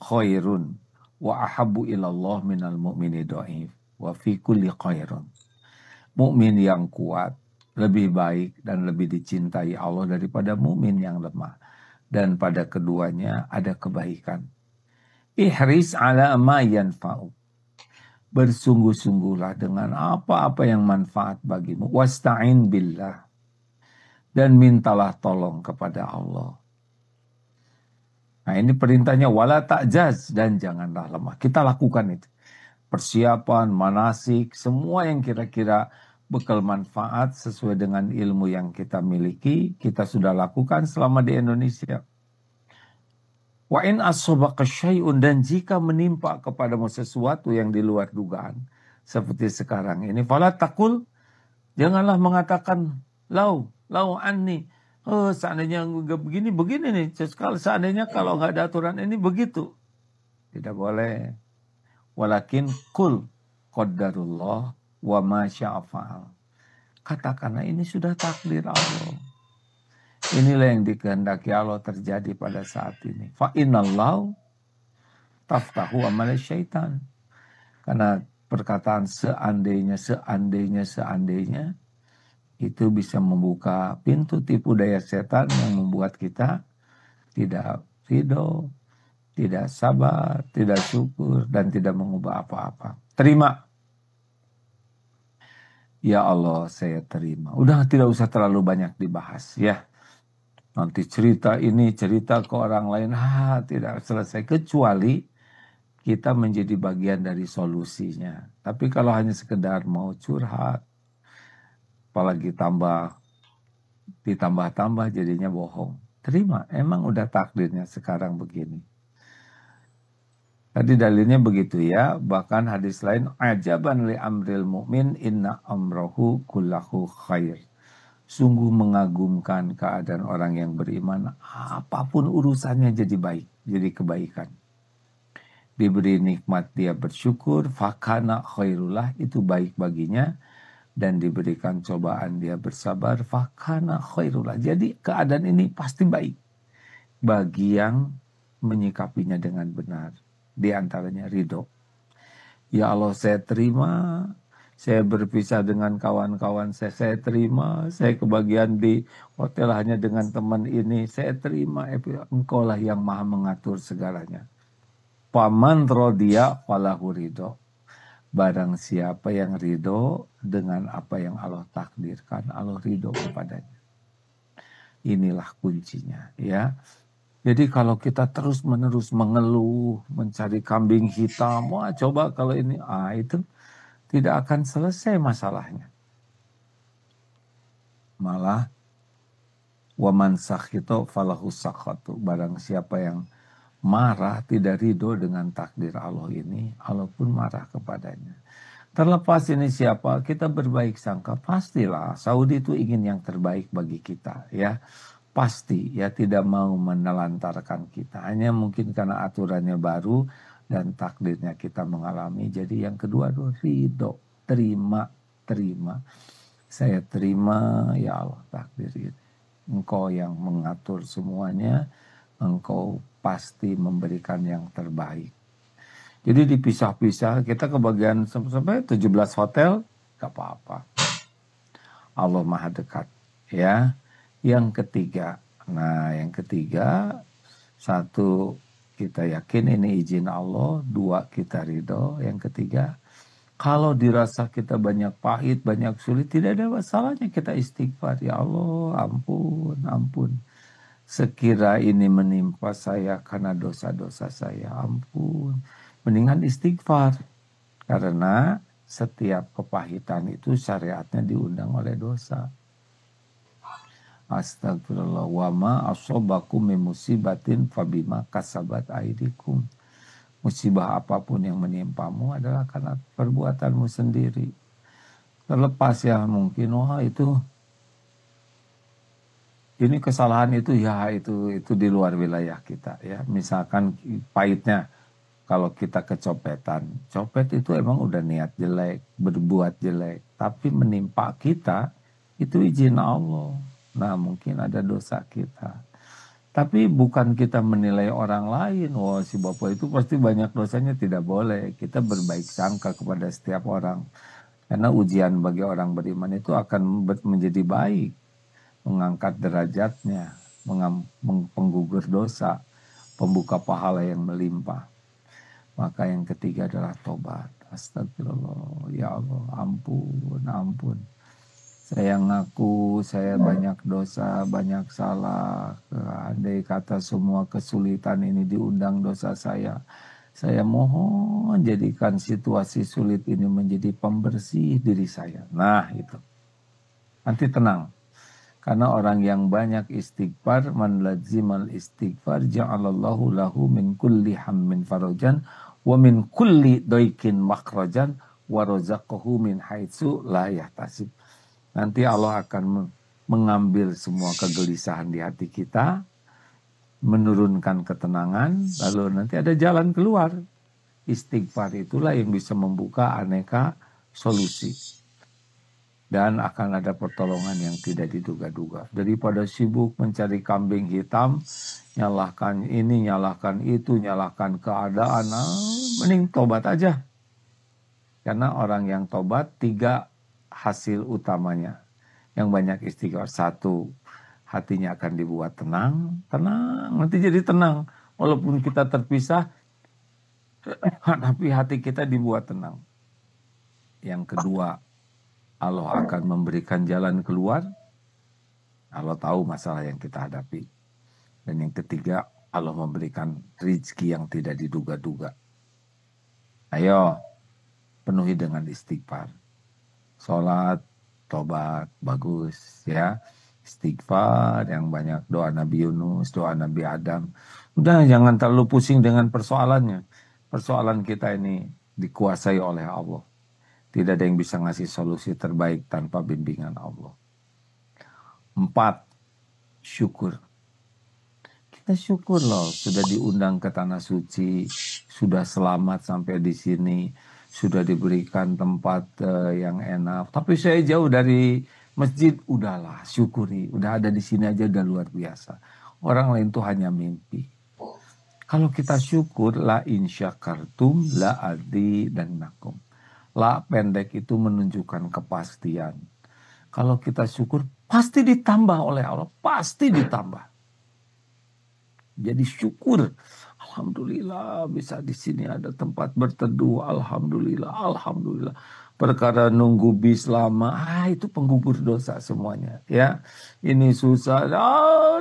khairun wa ahabbu ilallah minal mu'mini dhaif wa fi kulli khairun. Mukmin yang kuat lebih baik dan lebih dicintai Allah daripada mukmin yang lemah. Dan pada keduanya ada kebaikan. Ihris ala ma yanfa'u. Bersungguh-sungguhlah dengan apa-apa yang manfaat bagimu. Wasta'in billah. Dan mintalah tolong kepada Allah. Nah ini perintahnya wala ta'jaz dan janganlah lemah. Kita lakukan itu. Persiapan, manasik, semua yang kira-kira bekal manfaat sesuai dengan ilmu yang kita miliki, kita sudah lakukan selama di Indonesia. Wa in asobaka syai'un, dan jika menimpa kepadamu sesuatu yang di luar dugaan, seperti sekarang ini, fala takul, janganlah mengatakan lau anni, seandainya nggak begini nih, seandainya kalau nggak ada aturan ini begitu. Tidak boleh. Walakin kul qaddarullah wa ma sya'afa'al. Katakanlah ini sudah takdir Allah. Inilah yang dikehendaki Allah terjadi pada saat ini. Fa innallahu taftahu amal syaitan. Karena perkataan seandainya itu bisa membuka pintu tipu daya setan yang membuat kita tidak ridho, tidak sabar, tidak syukur, dan tidak mengubah apa-apa. Terima. Ya Allah, saya terima. Udah tidak usah terlalu banyak dibahas ya. Nanti cerita ini, cerita ke orang lain, tidak selesai. Kecuali kita menjadi bagian dari solusinya. Tapi kalau hanya sekedar mau curhat, apalagi ditambah-tambah jadinya bohong. Terima, emang udah takdirnya sekarang begini. Tadi dalilnya begitu ya. Bahkan hadis lain, ajaban li amril mu'min inna amrohu kullahu khair. Sungguh mengagumkan keadaan orang yang beriman. Apapun urusannya jadi baik, jadi kebaikan. Diberi nikmat dia bersyukur, fakana khairullah, itu baik baginya. Dan diberikan cobaan dia bersabar, fakana khairullah. Jadi keadaan ini pasti baik bagi yang menyikapinya dengan benar. Di antaranya ridho. Ya Allah, saya terima, saya berpisah dengan kawan-kawan saya terima, saya kebagian di hotel hanya dengan teman ini, saya terima, engkau lah yang maha mengatur segalanya. Paman rodiya falahu ridho. Barang siapa yang ridho dengan apa yang Allah takdirkan, Allah ridho kepadanya. Inilah kuncinya ya. Jadi kalau kita terus-menerus mengeluh, mencari kambing hitam, wah coba kalau ini, itu tidak akan selesai masalahnya. Malah, waman sakhito falahu sakhatu. Barang siapa yang marah, tidak ridho dengan takdir Allah ini, Allah pun marah kepadanya. Terlepas ini siapa, kita berbaik sangka, pastilah Saudi itu ingin yang terbaik bagi kita ya. Pasti ya, tidak mau menelantarkan kita. Hanya mungkin karena aturannya baru dan takdirnya kita mengalami. Jadi yang kedua itu ridho, terima. Saya terima ya Allah takdir ini. Engkau yang mengatur semuanya, engkau pasti memberikan yang terbaik. Jadi dipisah-pisah, kita kebagian sampai 17 hotel, gak apa-apa. Allah maha dekat ya. Yang ketiga, satu, kita yakin ini izin Allah. Dua, kita ridho. Yang ketiga, kalau dirasa kita banyak pahit, banyak sulit, tidak ada masalahnya kita istighfar. Ya Allah, ampun. Sekira ini menimpa saya karena dosa-dosa saya, ampun. Mendingan istighfar. Karena setiap kepahitan itu syariatnya diundang oleh dosa. Astagfirullah wa ma asobakum min musibatin fabima kasabat aidikum. Musibah apapun yang menimpamu adalah karena perbuatanmu sendiri. Terlepas ya mungkin ini kesalahan itu di luar wilayah kita ya. Misalkan pahitnya kalau kita kecopetan, copet itu emang udah niat jelek, berbuat jelek, tapi menimpa kita itu izin Allah. Nah mungkin ada dosa kita. Tapi bukan kita menilai orang lain, wah si bapak itu pasti banyak dosanya, tidak boleh. Kita berbaik sangka kepada setiap orang. Karena ujian bagi orang beriman itu akan menjadi baik, mengangkat derajatnya, penggugur dosa, pembuka pahala yang melimpah. Maka yang ketiga adalah tobat. Astagfirullah, ya Allah, ampun, ampun. Saya ngaku saya banyak dosa, banyak salah. Andai kata semua kesulitan ini diundang dosa saya mohon jadikan situasi sulit ini menjadi pembersih diri saya. Nah itu, nanti tenang. Karena orang yang banyak istighfar, man lazimal istighfar, ja'alallahu lahu min kulli hammin farajan, wa min kulli doikin makhrajan, wa rozaqahu min haitsu la yahtasib. Nanti Allah akan mengambil semua kegelisahan di hati kita, menurunkan ketenangan, lalu nanti ada jalan keluar. Istighfar itulah yang bisa membuka aneka solusi. Dan akan ada pertolongan yang tidak diduga-duga. Daripada sibuk mencari kambing hitam, nyalahkan ini, nyalahkan itu, nyalahkan keadaan, mending tobat aja. Karena orang yang tobat, 3 hasil utamanya. Yang banyak istighfar. 1, hatinya akan dibuat tenang. Tenang, nanti jadi tenang. Walaupun kita terpisah, tapi hati kita dibuat tenang. Yang kedua, Allah akan memberikan jalan keluar. Allah tahu masalah yang kita hadapi. Dan yang ketiga, Allah memberikan rezeki yang tidak diduga-duga. Ayo, penuhi dengan istighfar. Sholat, tobat, bagus ya. Istighfar yang banyak, doa Nabi Yunus, doa Nabi Adam. Udah jangan terlalu pusing dengan persoalannya. Persoalan kita ini dikuasai oleh Allah. Tidak ada yang bisa ngasih solusi terbaik tanpa bimbingan Allah. 4, syukur. Kita syukur loh, sudah diundang ke tanah suci, sudah selamat sampai di sini, sudah diberikan tempat yang enak. Tapi saya jauh dari masjid, udahlah, syukuri. Udah ada di sini aja udah luar biasa. Orang lain tuh hanya mimpi. Kalau kita syukur, la in syakartum la azidannakum. La pendek itu menunjukkan kepastian. Kalau kita syukur, pasti ditambah oleh Allah. Pasti ditambah. Jadi syukur. Alhamdulillah bisa di sini ada tempat berteduh. Alhamdulillah, alhamdulillah. Perkara nunggu bis lama, itu penggugur dosa semuanya. Ya, ini susah.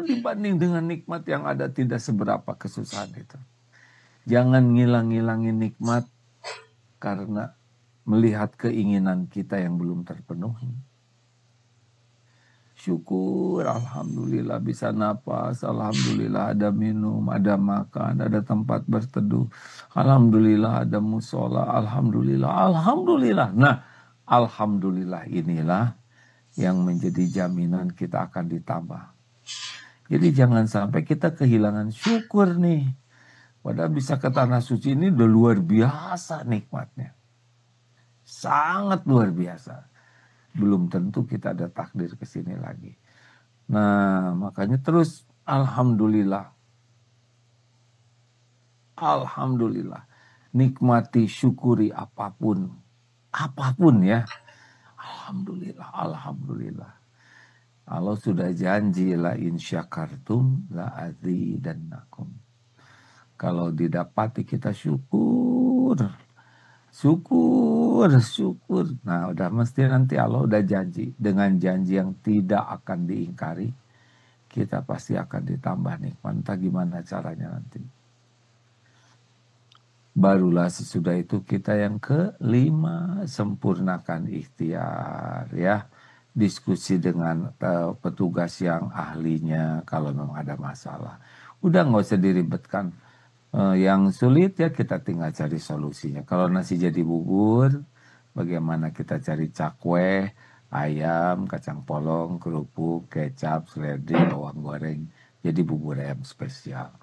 Dibanding dengan nikmat yang ada tidak seberapa kesusahan itu. Jangan ngilang-ngilangin nikmat karena melihat keinginan kita yang belum terpenuhi. Syukur, alhamdulillah bisa napas, alhamdulillah ada minum, ada makan, ada tempat berteduh, alhamdulillah ada musola, alhamdulillah, alhamdulillah. Nah, alhamdulillah inilah yang menjadi jaminan kita akan ditambah. Jadi jangan sampai kita kehilangan syukur nih. Padahal bisa ke tanah suci ini udah luar biasa nikmatnya. Sangat luar biasa. Belum tentu kita ada takdir ke sini lagi. Nah, makanya terus alhamdulillah. Alhamdulillah. Nikmati, syukuri apapun. Apapun ya. Alhamdulillah, alhamdulillah. Allah sudah janji la in syakartum la azidannakum. Kalau didapati kita syukur. Syukur, syukur. Nah, udah mesti nanti Allah udah janji. Dengan janji yang tidak akan diingkari, kita pasti akan ditambah nikmat. Entah gimana caranya nanti. Barulah sesudah itu kita yang kelima, sempurnakan ikhtiar ya. Diskusi dengan petugas yang ahlinya kalau memang ada masalah. Udah nggak usah diribetkan. Yang sulit ya kita tinggal cari solusinya. Kalau nasi jadi bubur, bagaimana kita cari cakwe, ayam, kacang polong, kerupuk, kecap, seledri, bawang goreng. Jadi bubur ayam spesial.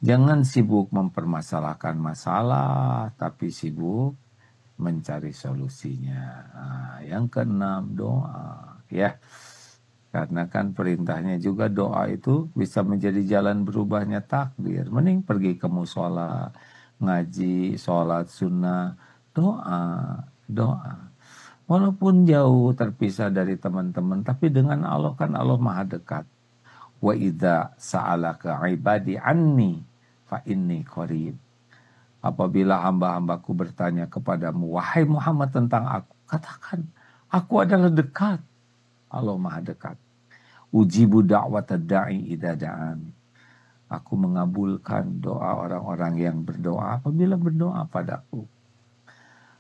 Jangan sibuk mempermasalahkan masalah, tapi sibuk mencari solusinya. Nah, yang keenam, doa. Ya, Karena kan perintahnya juga doa itu bisa menjadi jalan berubahnya takdir. Mending pergi ke musola, ngaji, sholat sunnah, doa, doa. Walaupun jauh terpisah dari teman-teman, tapi dengan Allah kan Allah maha dekat. Wa idza sa'alaka ibadi anni fa inni qarib. Apabila hamba-hambaku bertanya kepadamu, wahai Muhammad tentang aku, katakan, aku adalah dekat. Allah maha dekat. Ujibu da'wata da'i idza da'an. Aku mengabulkan doa orang-orang yang berdoa apabila berdoa padaku.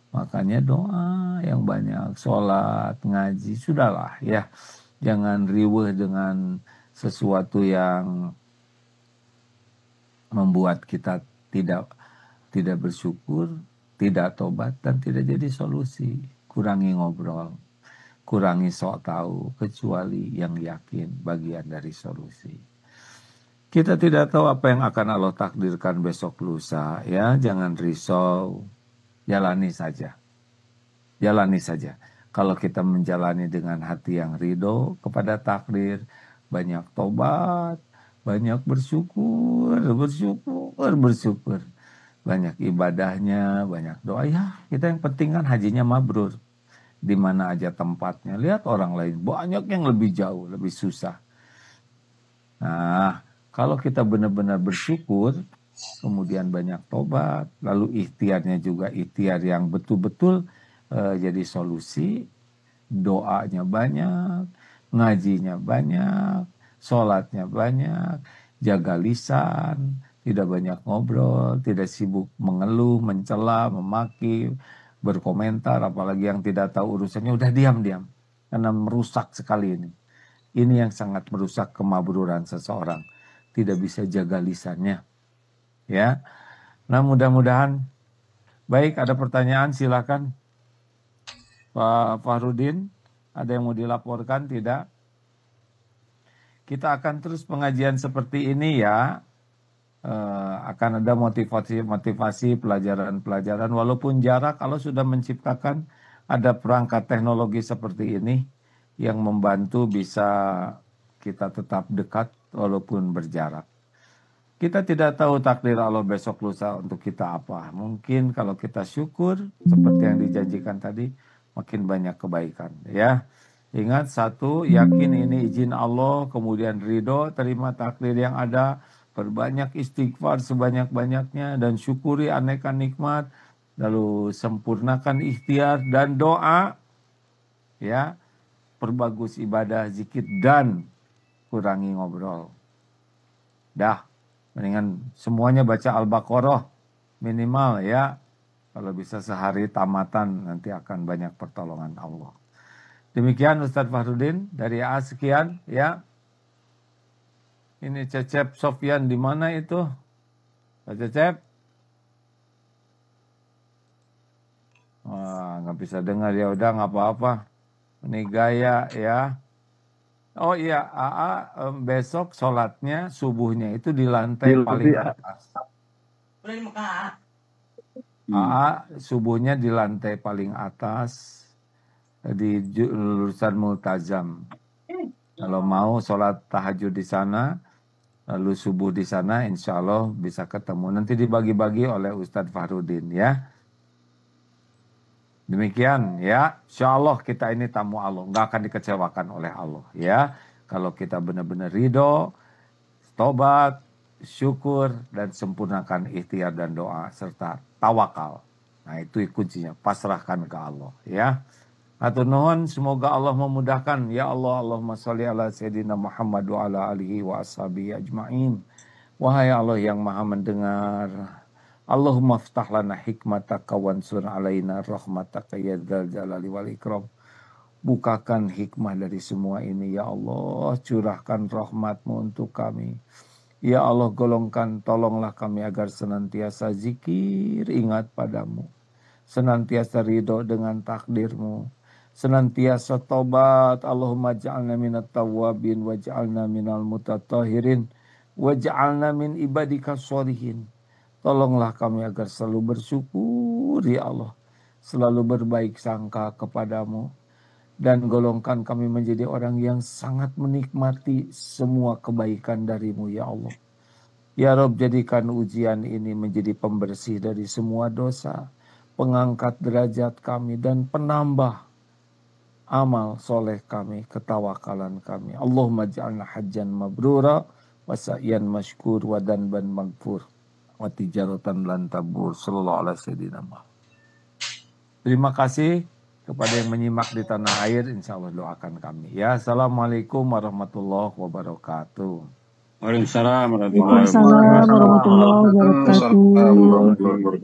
Makanya doa yang banyak, sholat, ngaji, sudahlah ya. Jangan riweuh dengan sesuatu yang membuat kita tidak bersyukur, tidak tobat, dan tidak jadi solusi. Kurangi ngobrol, kurangi sok tahu, kecuali yang yakin bagian dari solusi. Kita tidak tahu apa yang akan Allah takdirkan besok lusa, ya. Jangan risau, jalani saja. Jalani saja. Kalau kita menjalani dengan hati yang ridho kepada takdir, banyak tobat, banyak bersyukur, banyak ibadahnya, banyak doa. Ya, kita yang penting kan hajinya mabrur. Di mana aja tempatnya. Lihat orang lain, banyak yang lebih jauh, lebih susah. Nah, kalau kita benar-benar bersyukur, kemudian banyak tobat, lalu ikhtiarnya juga ikhtiar yang betul-betul jadi solusi, doanya banyak, ngajinya banyak, sholatnya banyak, jaga lisan, tidak banyak ngobrol, tidak sibuk mengeluh, mencela, memaki, berkomentar, apalagi yang tidak tahu urusannya, udah diam-diam. Karena merusak sekali ini. Ini yang sangat merusak kemabruran seseorang. Tidak bisa jaga lisannya. Ya. Nah, mudah-mudahan baik, ada pertanyaan silakan. Pak Fahrudin, ada yang mau dilaporkan? Tidak? Kita akan terus pengajian seperti ini ya. Akan ada motivasi-motivasi, pelajaran-pelajaran. Walaupun jarak, kalau sudah menciptakan ada perangkat teknologi seperti ini yang membantu bisa kita tetap dekat walaupun berjarak. Kita tidak tahu takdir Allah besok lusa untuk kita apa. Mungkin kalau kita syukur seperti yang dijanjikan tadi, makin banyak kebaikan. Ya, ingat satu, yakin ini izin Allah, kemudian ridho, terima takdir yang ada, perbanyak istighfar sebanyak-banyaknya dan syukuri aneka nikmat, lalu sempurnakan ikhtiar dan doa, ya, perbagus ibadah, zikir dan kurangi ngobrol. Dah. Mendingan semuanya baca Al-Baqarah minimal ya. Kalau bisa sehari tamatan nanti akan banyak pertolongan Allah. Demikian Ustadz Fahrudin dari A sekian ya. Ini Cecep Sofyan di mana itu? Pak Cecep? Wah, nggak bisa dengar ya udah nggak apa-apa. Ini gaya ya. Oh iya, AA besok sholatnya subuhnya itu di lantai paling atas. AA subuhnya di lantai paling atas di lulusan Multazam. Kalau mau sholat tahajud di sana, lalu subuh di sana, insya Allah bisa ketemu. Nanti dibagi-bagi oleh Ustadz Fahrudin ya. Demikian ya, insya Allah kita ini tamu Allah, nggak akan dikecewakan oleh Allah ya. Kalau kita benar-benar ridho, tobat, syukur, dan sempurnakan ikhtiar dan doa, serta tawakal. Nah itu kuncinya, pasrahkan ke Allah ya. Atur nuhun, semoga Allah memudahkan. Ya Allah, Allahumma sholli ala Sayyidina Muhammad wa ala alihi wa ashabihi ajma'in. Wahai Allah yang maha mendengar, Allahumma ftah lana hikmataka wansur alaina rahmataka ya dzal jalali wal ikram. Bukakan hikmah dari semua ini ya Allah, curahkan rahmatmu untuk kami. Ya Allah, golongkan, tolonglah kami agar senantiasa zikir, ingat padamu. Senantiasa ridho dengan takdirmu. Senantiasa tobat. Allahumma ja'alna minat tawabin wa ja'alna minal mutatahirin wa ja'alna min ibadika sholihin. Tolonglah kami agar selalu bersyukur ya Allah. Selalu berbaik sangka kepadamu. dan golongkan kami menjadi orang yang sangat menikmati semua kebaikan dari-Mu ya Allah. Ya Rob, jadikan ujian ini menjadi pembersih dari semua dosa, pengangkat derajat kami, dan penambah amal soleh kami, ketawakalan kami. Allahumma ja'alna hajjan mabrura, wa sa'yan mashkur, wa danban maghfur, wa tijaratan lan tabur. Sallallahu alaihi wasallam. Terima kasih kepada yang menyimak di tanah air, insya Allah doakan kami. Ya, Assalamualaikum warahmatullahi wabarakatuh. Waalaikumsalam Waalaikumsalam warahmatullahi wabarakatuh.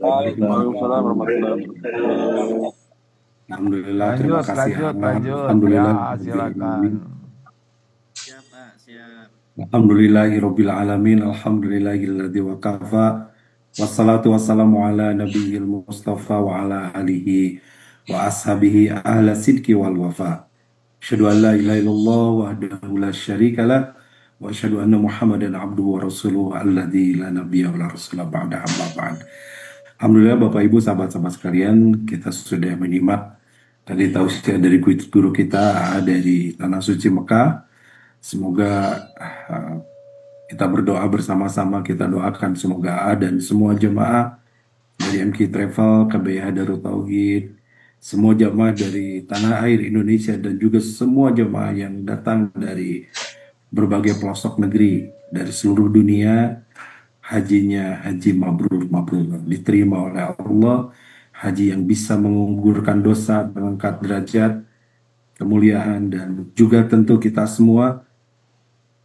Waalaikumsalam warahmatullahi wabarakatuh. Alhamdulillah, terima kasih. Lanjut. Alhamdulillah, Ya, silakan. Siap, Pak, siap. Alhamdulillahirabbil alamin, alhamdulillahilladzi wa kafa. Wassalatu wassalamu ala nabiyil mustafa wa ala alihi wa ashabihi ahla sidqi wal wafa. Asyhadu an la ilaha illallah wahdahu la syarika lah wa asyhadu anna Muhammadan abduhu wa rasuluhu alladzi la nabiyya wa la rasula ba'da amma ba'd. Alhamdulillah Bapak Ibu sahabat-sahabat sekalian, kita sudah menyimak tadi tausiah dari guru kita dari Tanah Suci Mekah. Semoga kita berdoa bersama-sama, kita doakan semoga dan semua jemaah dari MK Travel, KBH Darut Tauhid, semua jemaah dari tanah air Indonesia dan juga semua jemaah yang datang dari berbagai pelosok negeri dari seluruh dunia, hajinya haji mabrur diterima oleh Allah, haji yang bisa menggugurkan dosa, mengangkat derajat, kemuliaan, dan juga tentu kita semua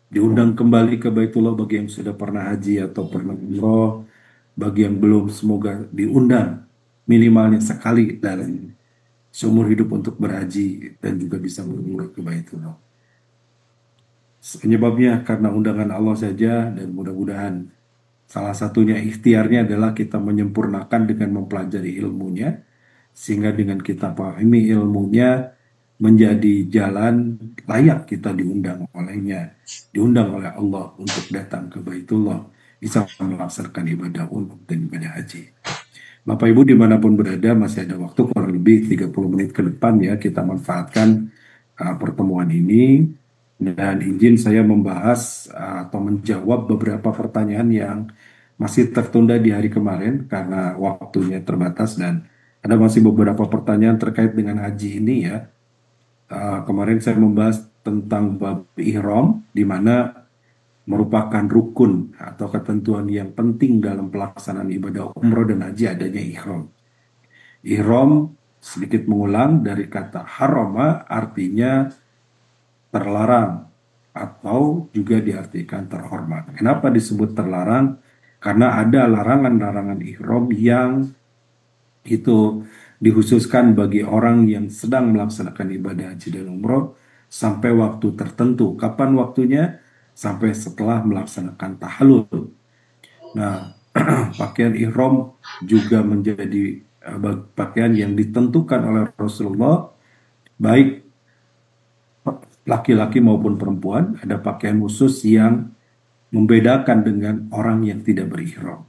diundang kembali ke Baitullah bagi yang sudah pernah haji atau pernah umroh, bagi yang belum semoga diundang minimalnya sekali dalam seumur hidup untuk berhaji dan juga bisa berumrah ke Baitullah. Penyebabnya karena undangan Allah saja, dan mudah-mudahan salah satunya ikhtiarnya adalah kita menyempurnakan dengan mempelajari ilmunya, sehingga dengan kita pahami ilmunya menjadi jalan layak kita diundang olehnya, diundang oleh Allah untuk datang ke Baitullah, bisa melaksanakan ibadah umroh dan ibadah haji. Bapak Ibu dimanapun berada, masih ada waktu kurang lebih 30 menit ke depan ya, kita manfaatkan pertemuan ini. Dan izin saya membahas atau menjawab beberapa pertanyaan yang masih tertunda di hari kemarin karena waktunya terbatas, dan ada masih beberapa pertanyaan terkait dengan haji ini ya. Kemarin saya membahas tentang bab ihram, di mana merupakan rukun atau ketentuan yang penting dalam pelaksanaan ibadah umroh dan haji adanya ihram. Ihram, sedikit mengulang dari kata harama, artinya terlarang atau juga diartikan terhormat. Kenapa disebut terlarang? Karena ada larangan-larangan ihram yang itu dikhususkan bagi orang yang sedang melaksanakan ibadah haji dan umroh sampai waktu tertentu. Kapan waktunya? Sampai setelah melaksanakan tahallul. Nah, pakaian ihram juga menjadi pakaian yang ditentukan oleh Rasulullah, baik laki-laki maupun perempuan. Ada pakaian khusus yang membedakan dengan orang yang tidak berihram.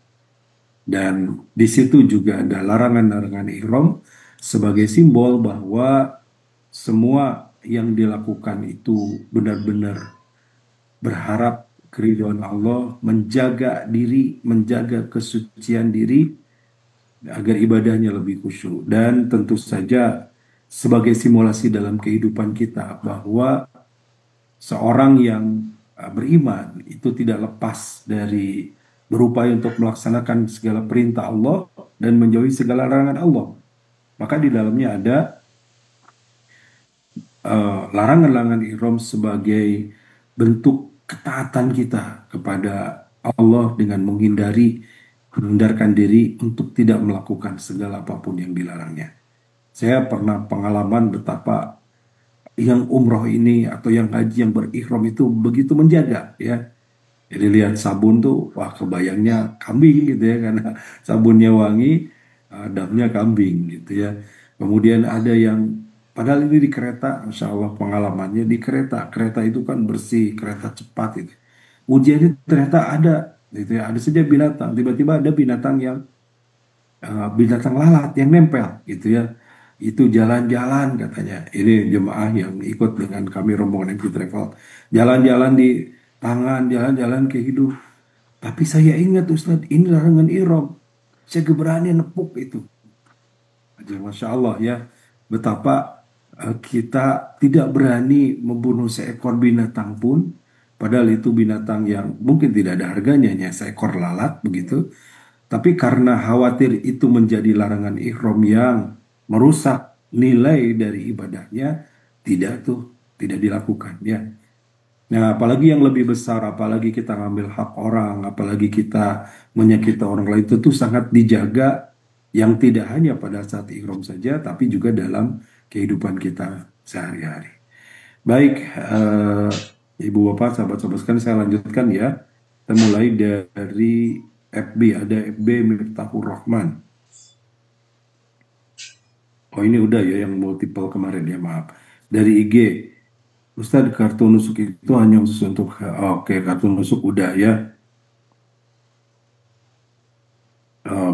Dan di situ juga ada larangan-larangan ihram sebagai simbol bahwa semua yang dilakukan itu benar-benar berharap keridhaan Allah, menjaga diri, menjaga kesucian diri agar ibadahnya lebih khusyuk. Dan tentu saja sebagai simulasi dalam kehidupan kita bahwa seorang yang beriman itu tidak lepas dari berupaya untuk melaksanakan segala perintah Allah dan menjauhi segala larangan Allah. Maka di dalamnya ada larangan-larangan ihram sebagai bentuk ketaatan kita kepada Allah dengan menghindarkan diri untuk tidak melakukan segala apapun yang dilarangnya. Saya pernah pengalaman betapa yang umroh ini atau yang haji yang berihram itu begitu menjaga ya. Jadi lihat sabun tuh, wah kebayangnya kambing gitu ya, karena sabunnya wangi, damnya kambing gitu ya. Kemudian ada yang, padahal ini di kereta, Masya Allah pengalamannya di kereta itu kan bersih, kereta cepat gitu. Ujiannya ternyata ada, gitu ya, ada saja binatang, tiba-tiba ada binatang yang binatang lalat yang nempel gitu ya. itu jalan-jalan katanya. Ini jemaah yang ikut dengan kami rombongan MT Travel. Jalan-jalan di tangan, jalan-jalan ke hidup. Tapi saya ingat Ustadz, ini larangan ihram. Saya berani nepuk itu. Masya Allah ya, betapa kita tidak berani membunuh seekor binatang pun, padahal itu binatang yang mungkin tidak ada harganya, hanya seekor lalat begitu. Tapi karena khawatir itu menjadi larangan ihram yang merusak nilai dari ibadahnya, tidak dilakukan ya. Nah, apalagi yang lebih besar, apalagi kita ngambil hak orang, apalagi kita menyakiti orang lain, itu tuh sangat dijaga, yang tidak hanya pada saat ihram saja, tapi juga dalam kehidupan kita sehari-hari. Baik, Ibu Bapak, sahabat-sahabat sekalian, saya lanjutkan ya. Kita mulai dari FB, ada FB Miftahur Rahman. Oh ini udah ya yang multiple kemarin ya, maaf. Dari IG, Ustadz, kartu nusuk itu hanya khusus untuk, oke, kartu nusuk udah ya.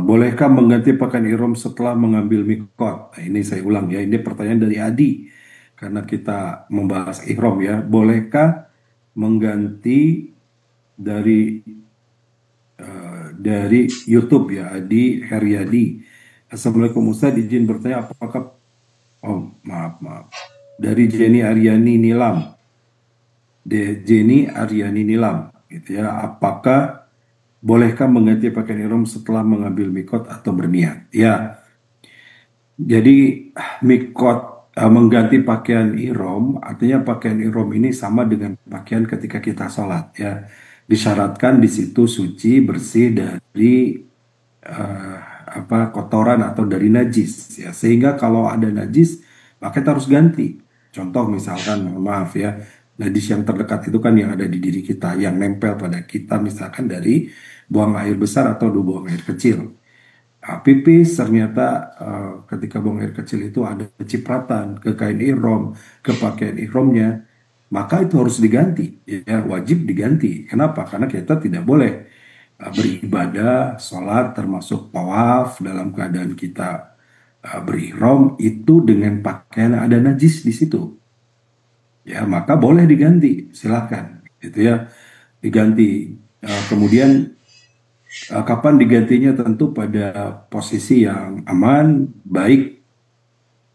Bolehkah mengganti pakaian ihram setelah mengambil mikot? Nah, ini saya ulang ya, ini pertanyaan dari Adi. Karena kita membahas ihram ya, bolehkah mengganti dari YouTube ya, Adi Heriadi. Assalamualaikum Ustadz, izin bertanya apakah, oh maaf, dari Jenny Aryani Nilam, gitu ya, apakah bolehkah mengganti pakaian ihram setelah mengambil mikot atau berniat? Ya, jadi mikot mengganti pakaian ihram, artinya pakaian ihram ini sama dengan pakaian ketika kita sholat ya. Disyaratkan di situ suci, bersih dari kotoran atau dari najis ya. Sehingga kalau ada najis, maka kita harus ganti. Contoh misalkan, maaf ya, najis yang terdekat itu kan yang ada di diri kita, yang nempel pada kita, misalkan dari buang air besar atau buang air kecil. Pipis ternyata ketika buang air kecil itu ada cipratan ke kain ihram, ke pakaian ihramnya, maka itu harus diganti, ya wajib diganti. Kenapa? Karena kita tidak boleh beribadah, sholat, termasuk tawaf dalam keadaan kita berihram itu dengan pakaian ada najis di situ. Ya, maka boleh diganti, silakan, gitu ya, diganti. Kemudian kapan digantinya? Tentu pada posisi yang aman, baik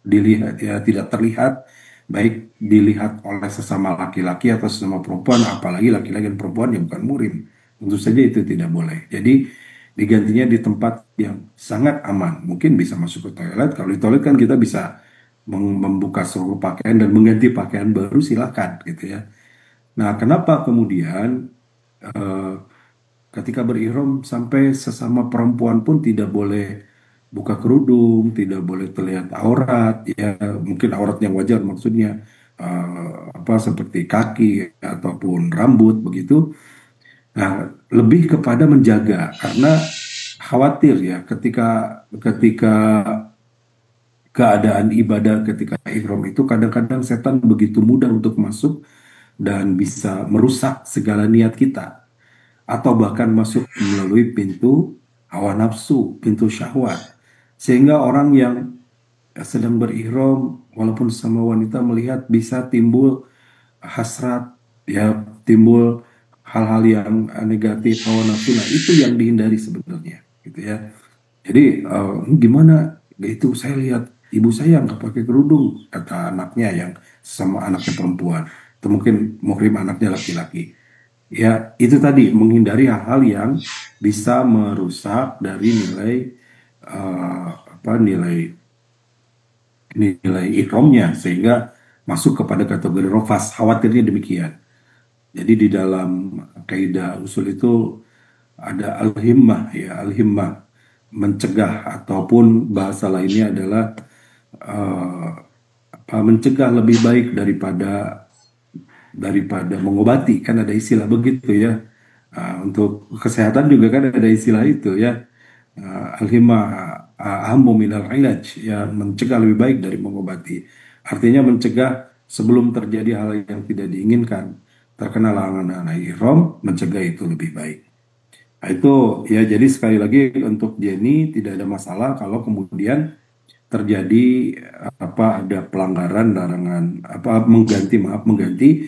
dilihat ya, tidak terlihat, baik dilihat oleh sesama laki-laki atau sesama perempuan, apalagi laki-laki dan perempuan yang bukan muhrim. Tentu saja itu tidak boleh. Jadi digantinya di tempat yang sangat aman. Mungkin bisa masuk ke toilet. Kalau di toilet kan kita bisa membuka seluruh pakaian dan mengganti pakaian baru, silakan gitu ya. Nah, kenapa kemudian ketika berihram sampai sesama perempuan pun tidak boleh buka kerudung, tidak boleh terlihat aurat ya, mungkin aurat yang wajar maksudnya seperti kaki ataupun rambut begitu. Nah, lebih kepada menjaga, karena khawatir ya ketika keadaan ibadah ketika ihram itu kadang-kadang setan begitu mudah untuk masuk dan bisa merusak segala niat kita, atau bahkan masuk melalui pintu hawa nafsu, pintu syahwat, sehingga orang yang sedang berihram walaupun sama wanita melihat bisa timbul hasrat ya, timbul hal-hal yang negatif, hawa nafsu. Nah, itu yang dihindari sebenarnya gitu ya. Jadi gimana itu, saya lihat ibu saya nggak pakai kerudung, kata anaknya yang sama anaknya perempuan, atau mungkin muhrim anaknya laki-laki. Ya, itu tadi menghindari hal-hal yang bisa merusak dari nilai ihramnya, sehingga masuk kepada kategori rofas. Khawatirnya demikian. Jadi di dalam kaidah usul itu ada al-himmah ya, al-himmah mencegah, ataupun bahasa lainnya adalah mencegah lebih baik daripada mengobati, kan ada istilah begitu ya. Untuk kesehatan juga kan ada istilah itu ya. Al-himmah ahammu minal ilaj ya, mencegah lebih baik dari mengobati. Artinya mencegah sebelum terjadi hal yang tidak diinginkan, terkena larangan ihram, mencegah itu lebih baik. Nah, itu ya, jadi sekali lagi untuk Jenny tidak ada masalah kalau kemudian terjadi ada pelanggaran larangan mengganti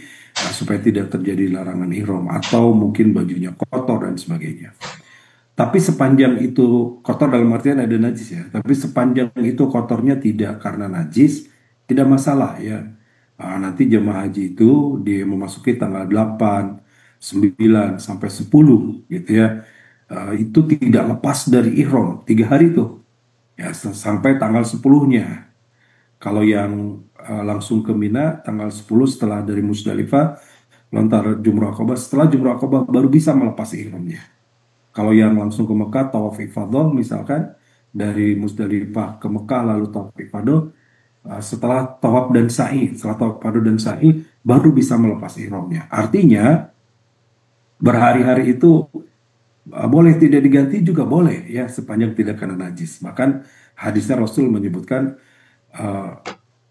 supaya tidak terjadi larangan ihram atau mungkin bajunya kotor dan sebagainya. Tapi sepanjang itu kotor dalam artian ada najis ya. Tapi sepanjang itu kotornya tidak karena najis, tidak masalah ya. Nanti jemaah haji itu dia memasuki tanggal 8, 9 sampai 10 gitu ya. Itu tidak lepas dari ihram 3 hari itu ya sampai tanggal 10-nya. Kalau yang langsung ke Mina tanggal 10 setelah dari Musdalifah lontar Jumrah Aqabah, setelah Jumrah Aqabah baru bisa melepas ihramnya. Kalau yang langsung ke Mekah tawaf ifadah misalkan dari Musdalifah ke Mekah lalu tawaf ifadah, setelah tawaf dan sa'i, setelah tawaf ifadah dan sa'i baru bisa melepas ihramnya. Artinya berhari-hari itu boleh tidak diganti juga boleh ya sepanjang tidak kena najis. Bahkan hadisnya Rasul menyebutkan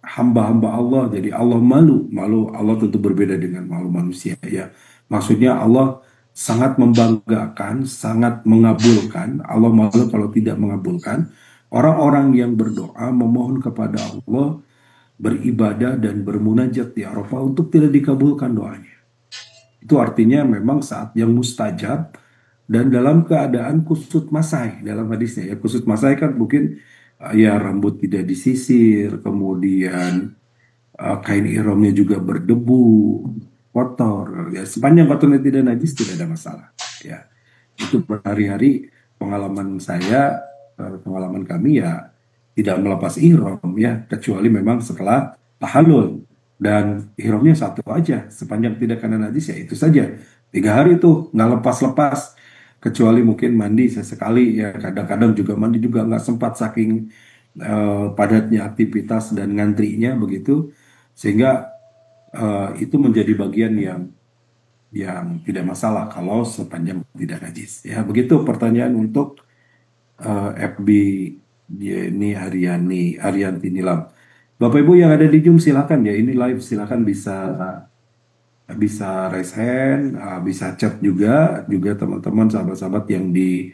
hamba-hamba Allah, jadi Allah malu Allah tentu berbeda dengan malu manusia ya. Maksudnya Allah sangat membanggakan, sangat mengabulkan. Allah malu kalau tidak mengabulkan orang-orang yang berdoa memohon kepada Allah, beribadah dan bermunajat di Arafah untuk tidak dikabulkan doanya. Itu artinya memang saat yang mustajab dan dalam keadaan kusut masai dalam hadisnya ya. Kusut masai kan mungkin ya rambut tidak disisir, kemudian kain ihramnya juga berdebu, kotor. Ya sepanjang kotornya tidak najis tidak ada masalah. Ya itu berhari-hari pengalaman saya, pengalaman kami ya tidak melepas ihram ya kecuali memang setelah tahallul dan ihramnya satu aja sepanjang tidak kena najis ya itu saja 3 hari itu nggak lepas-lepas kecuali mungkin mandi sesekali ya kadang-kadang juga mandi juga nggak sempat saking padatnya aktivitas dan ngantrinya begitu sehingga itu menjadi bagian yang tidak masalah kalau sepanjang tidak najis ya begitu pertanyaan untuk FB ini Arianti Nilam. Bapak Ibu yang ada di Zoom silakan ya ini live silakan bisa raise hand, bisa chat juga teman-teman sahabat-sahabat yang di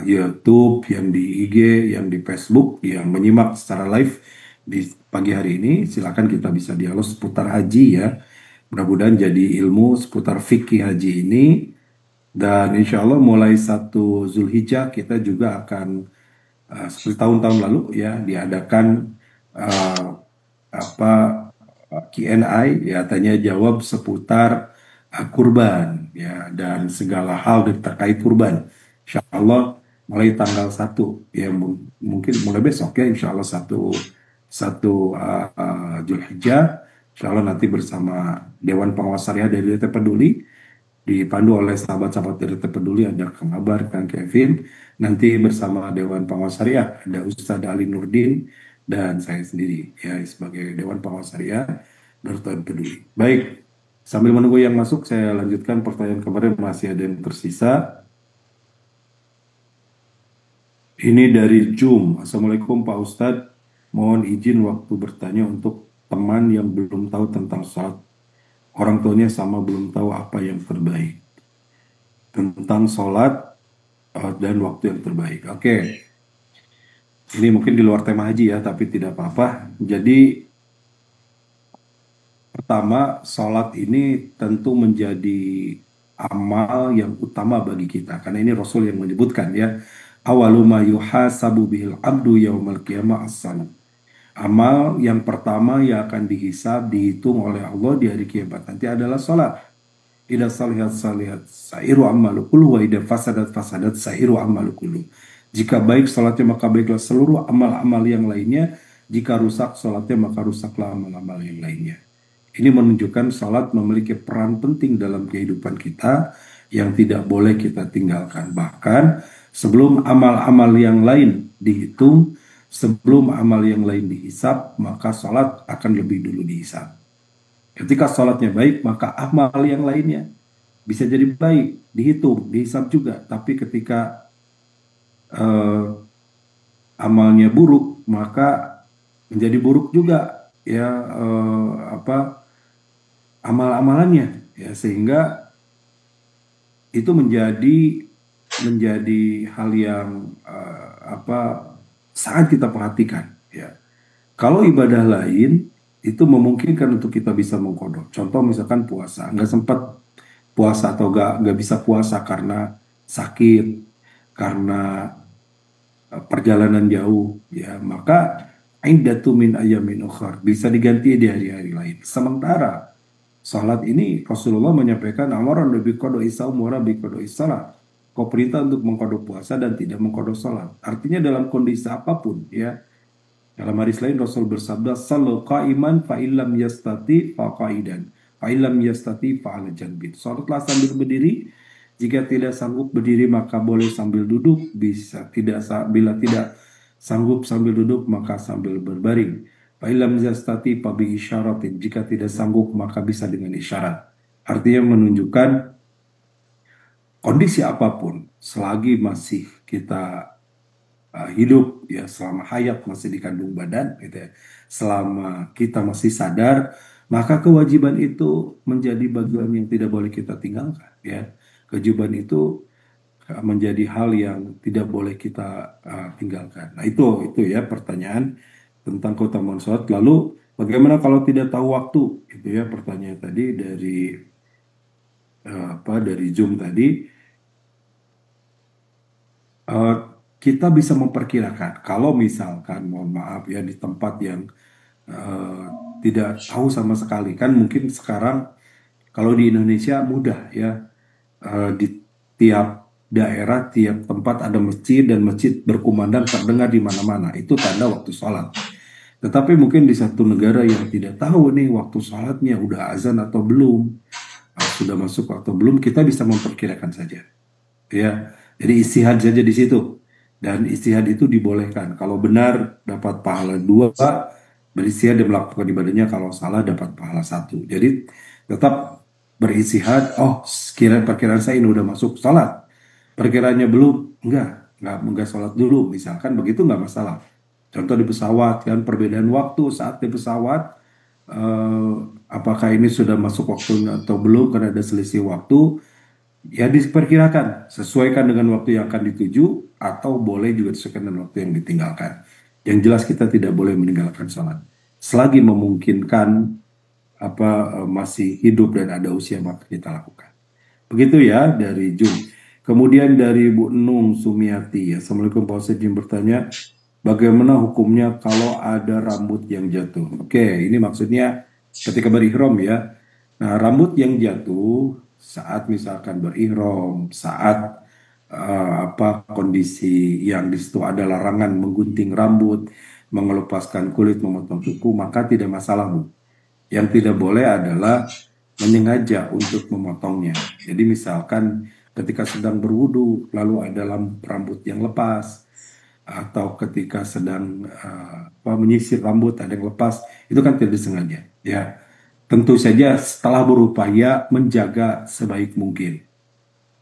YouTube, yang di IG, yang di Facebook, yang menyimak secara live di pagi hari ini, silakan kita bisa dialog seputar haji ya. Mudah-mudahan jadi ilmu seputar fikih haji ini dan insya Allah mulai 1 Zulhijjah kita juga akan seperti tahun-tahun lalu ya diadakan Q&A ya tanya jawab seputar kurban ya dan segala hal terkait kurban. Insya Allah mulai tanggal 1 ya mungkin mulai besok ya insya Allah 1 Zulhijjah insya Allah nanti bersama Dewan Pengawas Syariah dari DT Peduli dipandu oleh sahabat-sahabat dari DT Peduli ada Kang Abar, Kang Kevin nanti bersama Dewan Pengawas Syariah ada Ustadz Ali Nurdin dan saya sendiri ya sebagai Dewan Pengawas Syariah Darul Peduli. Baik, sambil menunggu yang masuk saya lanjutkan pertanyaan kemarin masih ada yang tersisa. Ini dari Zoom. Assalamualaikum Pak Ustadz, mohon izin waktu bertanya untuk teman yang belum tahu tentang sholat. Orang tuanya sama belum tahu apa yang terbaik tentang sholat dan waktu yang terbaik. Oke. Ini mungkin di luar tema haji ya, tapi tidak apa-apa. Jadi pertama, sholat ini tentu menjadi amal yang utama bagi kita. Karena ini Rasul yang menyebutkan ya, awalu ma yuhasabu bihil abdu yaumal qiyamah as-salat. Amal yang pertama yang akan dihisab, dihitung oleh Allah di hari kiamat nanti adalah sholat. Idza salihat sairu amalu kullu wa idza fasadat sairu amalu kullu. Jika baik sholatnya maka baiklah seluruh amal-amal yang lainnya. Jika rusak sholatnya maka rusaklah amal-amal yang lainnya. Ini menunjukkan sholat memiliki peran penting dalam kehidupan kita yang tidak boleh kita tinggalkan. Bahkan sebelum amal-amal yang lain dihitung, sebelum amal yang lain dihisab, maka sholat akan lebih dulu dihisab. Ketika sholatnya baik, maka amal yang lainnya bisa jadi baik, dihitung, dihisab juga. Tapi ketika amalnya buruk, maka menjadi buruk juga ya amal-amalannya ya sehingga itu menjadi hal yang sangat kita perhatikan ya. Kalau ibadah lain itu memungkinkan untuk kita bisa mengkodok. Contoh misalkan puasa, nggak sempat puasa atau nggak bisa puasa karena sakit, karena perjalanan jauh, ya maka indatu min ayamin ukhar bisa diganti di hari-hari lain. Sementara salat ini Rasulullah menyampaikan amaran lebih kodo isaum wa lebih kodo isalah. Kau perintah untuk mengkodok puasa dan tidak mengkodok salat. Artinya dalam kondisi apapun ya. Dalam hadis lain Rasul bersabda, "Sallu qa'iman fa illam yastati fa qa'idan, fa illam yastati fa 'ala janbin." Salatlah sambil berdiri, jika tidak sanggup berdiri maka boleh sambil duduk, bila tidak sanggup sambil duduk maka sambil berbaring. Fa illam yastati fa bi isyaratin, jika tidak sanggup maka bisa dengan isyarat. Artinya menunjukkan kondisi apapun selagi masih kita hidup ya, selama hayat masih dikandung badan gitu ya, selama kita masih sadar, maka kewajiban itu menjadi bagian yang tidak boleh kita tinggalkan ya. Kewajiban itu menjadi hal yang tidak boleh kita tinggalkan. Nah itu ya pertanyaan tentang keutamaan sholat. Lalu bagaimana kalau tidak tahu waktu? Itu ya pertanyaan tadi dari Zoom tadi. Kita bisa memperkirakan kalau misalkan mohon maaf ya di tempat yang tidak tahu sama sekali, kan mungkin sekarang kalau di Indonesia mudah ya, di tiap daerah tiap tempat ada masjid dan masjid berkumandang terdengar di mana-mana, itu tanda waktu sholat. Tetapi mungkin di satu negara yang tidak tahu nih waktu sholatnya udah azan atau belum, sudah masuk atau belum, kita bisa memperkirakan saja ya. Jadi istihad saja di situ. Dan istihad itu dibolehkan. Kalau benar dapat pahala 2, beristihad dan melakukan ibadahnya. Kalau salah dapat pahala 1. Jadi tetap beristihad. Oh, perkiraan saya ini udah masuk salat. Perkiraannya belum, enggak salat dulu. Misalkan begitu enggak masalah. Contoh di pesawat kan, perbedaan waktu saat di pesawat. Apakah ini sudah masuk waktunya atau belum karena ada selisih waktu? Ya diperkirakan, sesuaikan dengan waktu yang akan dituju atau boleh juga disesuaikan dengan waktu yang ditinggalkan. Yang jelas kita tidak boleh meninggalkan sholat selagi memungkinkan masih hidup dan ada usia maka kita lakukan. Begitu ya dari Jum. Kemudian dari Bu Nung Sumiati, Assalamualaikum Pak Ustadz, yang bertanya bagaimana hukumnya kalau ada rambut yang jatuh. Oke, ini maksudnya ketika berihram ya. Nah, rambut yang jatuh saat misalkan berihram, saat kondisi yang di situ ada larangan menggunting rambut, mengelepaskan kulit, memotong kuku, maka tidak masalah, Bu. Yang tidak boleh adalah menyengaja untuk memotongnya. Jadi misalkan ketika sedang berwudu lalu ada rambut yang lepas, atau ketika sedang menyisir rambut ada yang lepas, itu kan tidak disengaja ya. Tentu saja setelah berupaya menjaga sebaik mungkin.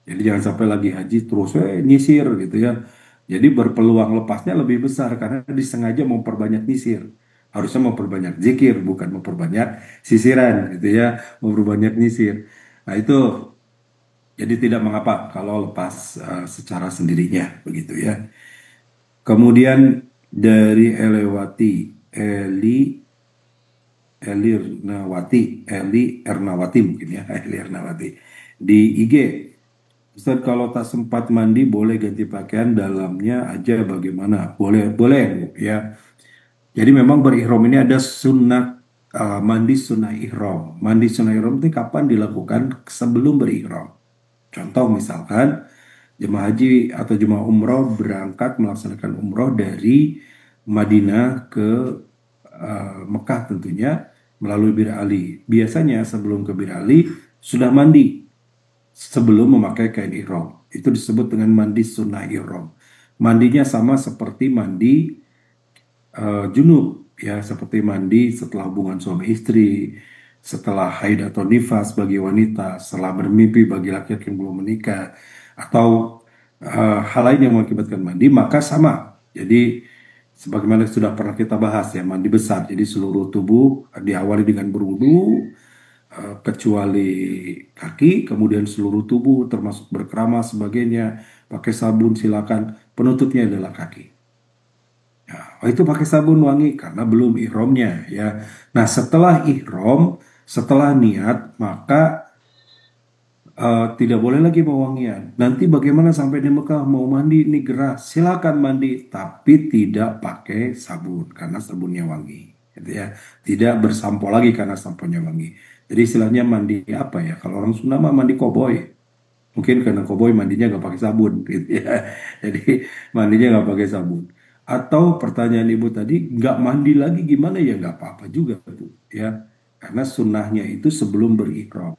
Jadi jangan sampai lagi haji terus nyisir gitu ya. Jadi berpeluang lepasnya lebih besar karena disengaja memperbanyak nyisir. Harusnya memperbanyak zikir, bukan memperbanyak sisiran gitu ya, memperbanyak nyisir. Nah itu jadi tidak mengapa kalau lepas secara sendirinya begitu ya. Kemudian dari Eli Ernawati mungkin ya, Eli Ernawati di IG. Ustaz, kalau tak sempat mandi boleh ganti pakaian dalamnya aja bagaimana? Boleh ya. Jadi memang berihram ini ada sunnah mandi sunnah ihram. Mandi sunnah ihram itu kapan dilakukan? Sebelum berihram. Contoh misalkan jemaah haji atau jemaah umroh berangkat melaksanakan umroh dari Madinah ke Mekah tentunya melalui Bir Ali. Biasanya sebelum ke Bir Ali sudah mandi sebelum memakai kain ihram. Itu disebut dengan mandi sunnah ihram. Mandinya sama seperti mandi junub ya, seperti mandi setelah hubungan suami istri, setelah haid atau nifas bagi wanita, setelah bermimpi bagi laki-laki yang belum menikah, atau hal lain yang mengakibatkan mandi, maka sama. Jadi sebagaimana sudah pernah kita bahas ya, mandi besar. Jadi seluruh tubuh diawali dengan berwudu, kecuali kaki, kemudian seluruh tubuh termasuk berkeramas sebagainya, pakai sabun silakan, penutupnya adalah kaki. Oh itu pakai sabun wangi karena belum ihramnya ya. Nah setelah ihram, setelah niat maka tidak boleh lagi pewangian. Nanti bagaimana sampai di Mekah mau mandi ini gerah, silakan mandi, tapi tidak pakai sabun karena sabunnya wangi, gitu ya. Tidak bersampo lagi karena samponya wangi. Jadi istilahnya mandi apa ya? Kalau orang Sunda mah mandi koboi. Mungkin karena koboi mandinya nggak pakai sabun, gitu ya. Jadi mandinya nggak pakai sabun. Atau pertanyaan ibu tadi nggak mandi lagi gimana ya nggak apa-apa juga tuh, ya. Karena sunnahnya itu sebelum berihram.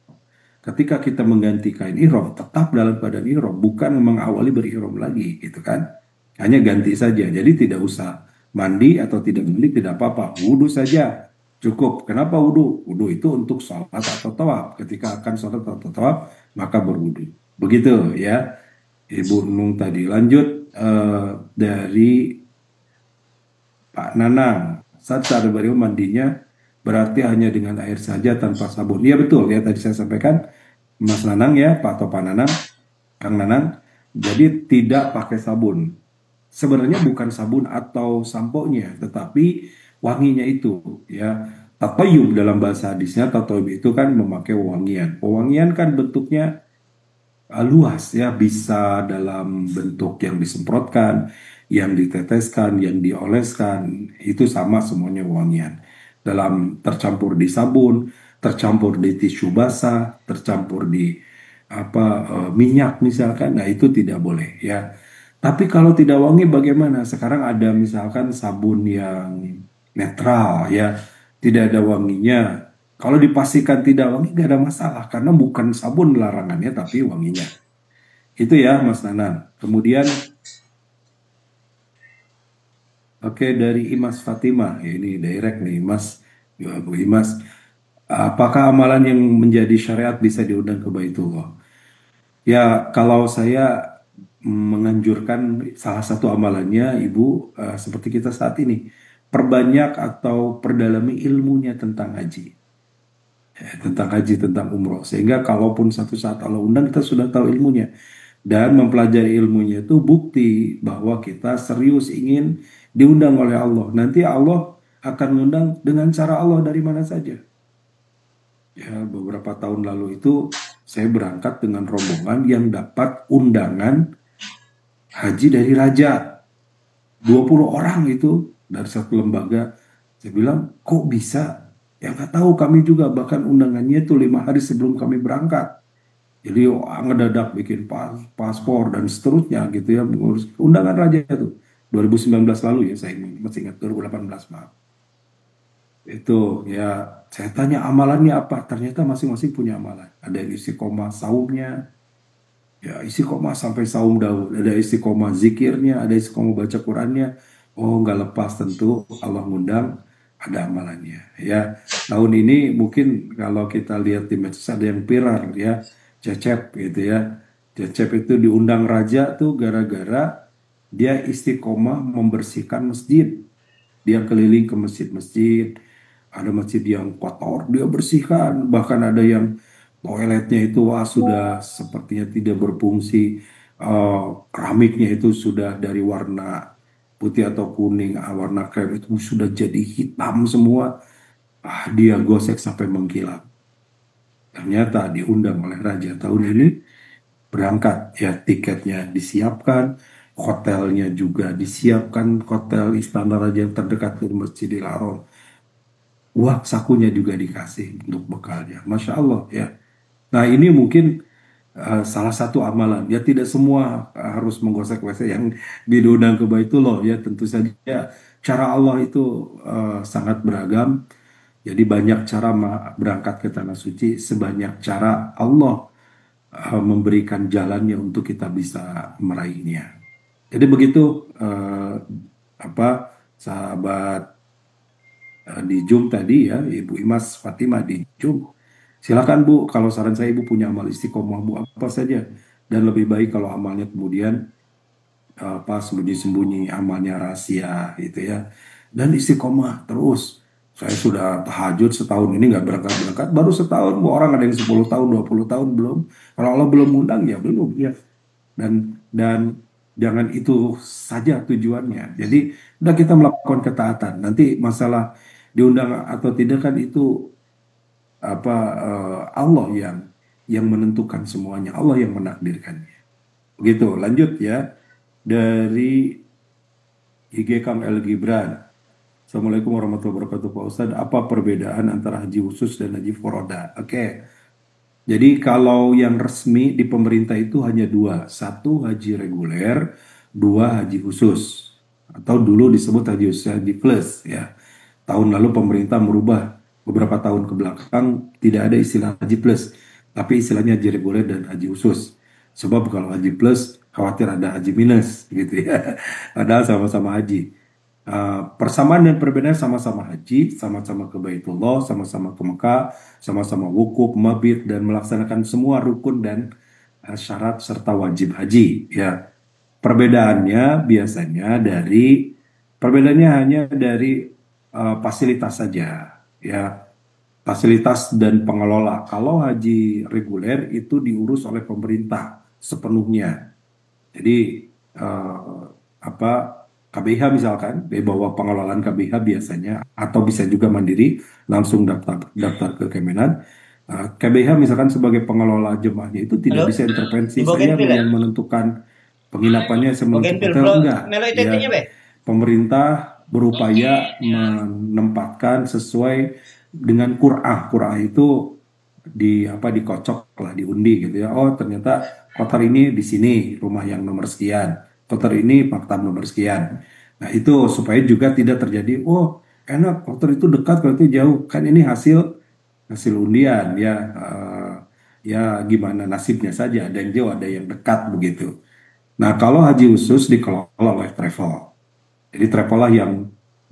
Ketika kita mengganti kain ihram, tetap dalam keadaan ihram, bukan mengawali berihram lagi, gitu kan? Hanya ganti saja. Jadi tidak usah mandi atau tidak mandi tidak apa-apa. Wudhu saja cukup. Kenapa wudhu? Wudhu itu untuk sholat atau tawaf. Ketika akan sholat atau tawaf, maka berwudhu. Begitu ya, Ibu Nung tadi. Lanjut dari Pak Nanang. Saat berihram mandinya berarti hanya dengan air saja tanpa sabun. Iya betul ya, tadi saya sampaikan Mas Nanang ya, Pak atau Pak Nanang, Kang Nanang. Jadi tidak pakai sabun. Sebenarnya bukan sabun atau sampo-nya, tetapi wanginya itu ya. Tatoyub dalam bahasa hadisnya, tatoyub itu kan memakai wewangian. Wewangian kan bentuknya luas ya, bisa dalam bentuk yang disemprotkan, yang diteteskan, yang dioleskan, itu sama semuanya wewangian. Dalam tercampur di sabun, tercampur di tisu basah, tercampur di minyak misalkan, nah itu tidak boleh ya. Tapi kalau tidak wangi bagaimana? Sekarang ada misalkan sabun yang netral ya, tidak ada wanginya. Kalau dipastikan tidak wangi nggak ada masalah karena bukan sabun larangannya tapi wanginya. Itu ya Mas Nanan. Kemudian oke dari Imas Fatimah, ya, ini direct nih Mas, ya, Bu Imas. Apakah amalan yang menjadi syariat bisa diundang ke Baitullah? Ya kalau saya menganjurkan salah satu amalannya Ibu seperti kita saat ini, perbanyak atau perdalami ilmunya tentang haji. Tentang haji, tentang umroh. Sehingga kalaupun satu saat Allah undang, kita sudah tahu ilmunya. Dan mempelajari ilmunya itu bukti bahwa kita serius ingin diundang oleh Allah. Nanti Allah akan mengundang dengan cara Allah dari mana saja. Ya, beberapa tahun lalu itu saya berangkat dengan rombongan yang dapat undangan haji dari raja. 20 orang itu dari satu lembaga. Saya bilang, kok bisa? Ya nggak tahu, kami juga bahkan undangannya itu 5 hari sebelum kami berangkat. Jadi ngedadak bikin paspor dan seterusnya gitu ya, mengurus undangan raja itu 2019 lalu ya, saya masih ingat 2018 maaf. Itu ya saya tanya amalannya apa, ternyata masing-masing punya amalan. Ada yang istiqomah saumnya, ya istiqomah sampai saum Daud, ada istiqomah zikirnya, ada istiqomah baca Qurannya. Oh nggak lepas tentu Allah ngundang, ada amalannya ya. Tahun ini mungkin kalau kita lihat di medsos ada yang viral ya, Cecep gitu ya. Cecep itu diundang raja tuh gara-gara dia istiqomah membersihkan masjid. Dia keliling ke masjid-masjid, ada masjid yang kotor dia bersihkan, bahkan ada yang toiletnya itu sudah sepertinya tidak berfungsi, keramiknya itu sudah dari warna putih atau kuning, warna krem itu sudah jadi hitam semua, dia gosek sampai mengkilap. Ternyata diundang oleh raja tahun ini, berangkat ya, tiketnya disiapkan, hotelnya juga disiapkan, hotel istana raja yang terdekat di Masjidil Haram. Uang sakunya juga dikasih untuk bekalnya, Masya Allah ya. Nah ini mungkin salah satu amalan. Ya tidak semua harus menggosek WC yang diundang ke Baitullah ya. Tentu saja cara Allah itu sangat beragam. Jadi banyak cara berangkat ke tanah suci, sebanyak cara Allah memberikan jalannya untuk kita bisa meraihnya. Jadi begitu sahabat di Zoom tadi ya, Ibu Imas Fatimah di Zoom. Silakan Bu, kalau saran saya Ibu punya amal istiqomah Bu apa saja, dan lebih baik kalau amalnya kemudian sembunyi-sembunyi, amalnya rahasia gitu ya, dan istiqomah terus. Saya sudah tahajud setahun ini nggak berangkat-berangkat, baru setahun Bu, orang ada yang 10 tahun, 20 tahun belum. Kalau Allah belum undang ya belum ya. Dan Jangan itu saja tujuannya. Jadi udah kita melakukan ketaatan. Nanti masalah diundang atau tidak kan itu Allah yang menentukan semuanya. Allah yang menakdirkannya. Begitu. Lanjut ya. Dari IG Kang El Gibran. Assalamualaikum warahmatullahi wabarakatuh Pak Ustadz. Apa perbedaan antara haji khusus dan haji furoda? Oke. Jadi kalau yang resmi di pemerintah itu hanya dua. Satu haji reguler, dua haji khusus. Atau dulu disebut haji khusus, haji plus ya. Tahun lalu pemerintah merubah beberapa tahun ke belakang tidak ada istilah haji plus. Tapi istilahnya haji reguler dan haji khusus. Sebab kalau haji plus khawatir ada haji minus gitu ya. Padahal sama-sama haji. Persamaan dan perbedaan sama-sama haji, sama-sama ke Baitullah, sama-sama ke Mekah, sama-sama wukuf, mabit, dan melaksanakan semua rukun dan syarat serta wajib haji. Ya, perbedaannya hanya dari fasilitas saja. Ya, fasilitas dan pengelola. Kalau haji reguler itu diurus oleh pemerintah sepenuhnya. Jadi KBH misalkan, di bawah pengelolaan KBH biasanya, atau bisa juga mandiri, langsung daftar ke Kemenan. KBH misalkan sebagai pengelola jemaahnya itu tidak Halo? bisa intervensi. Di Saya Bougainville ya? yang menentukan penginapannya, saya menentukan Bougainville, hotel, bro. enggak. Melo itu Ya, itunya, Be. pemerintah berupaya menempatkan sesuai dengan Qur'ah. Qur'ah itu dikocok lah, diundi gitu ya. Oh, ternyata kotor ini di sini rumah yang nomor sekian, kotor ini maktab nomor sekian. Nah, itu supaya juga tidak terjadi, oh enak kotor itu dekat, kalau itu jauh. Kan ini hasil undian ya. Ya gimana nasibnya saja, ada yang jauh, ada yang dekat begitu. Nah, kalau haji khusus dikelola oleh travel. Jadi travel lah yang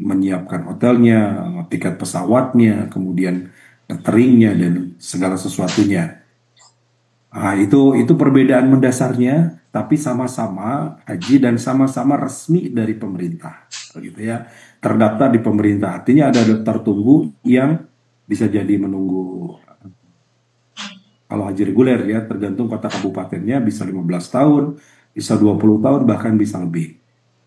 menyiapkan hotelnya, tiket pesawatnya, kemudian cateringnya dan segala sesuatunya. Nah, itu perbedaan mendasarnya, tapi sama-sama haji dan sama-sama resmi dari pemerintah, gitu ya. Terdaftar di pemerintah, artinya ada daftar tunggu yang bisa jadi menunggu. Kalau haji reguler ya, tergantung kota kabupatennya, bisa 15 tahun, bisa 20 tahun, bahkan bisa lebih.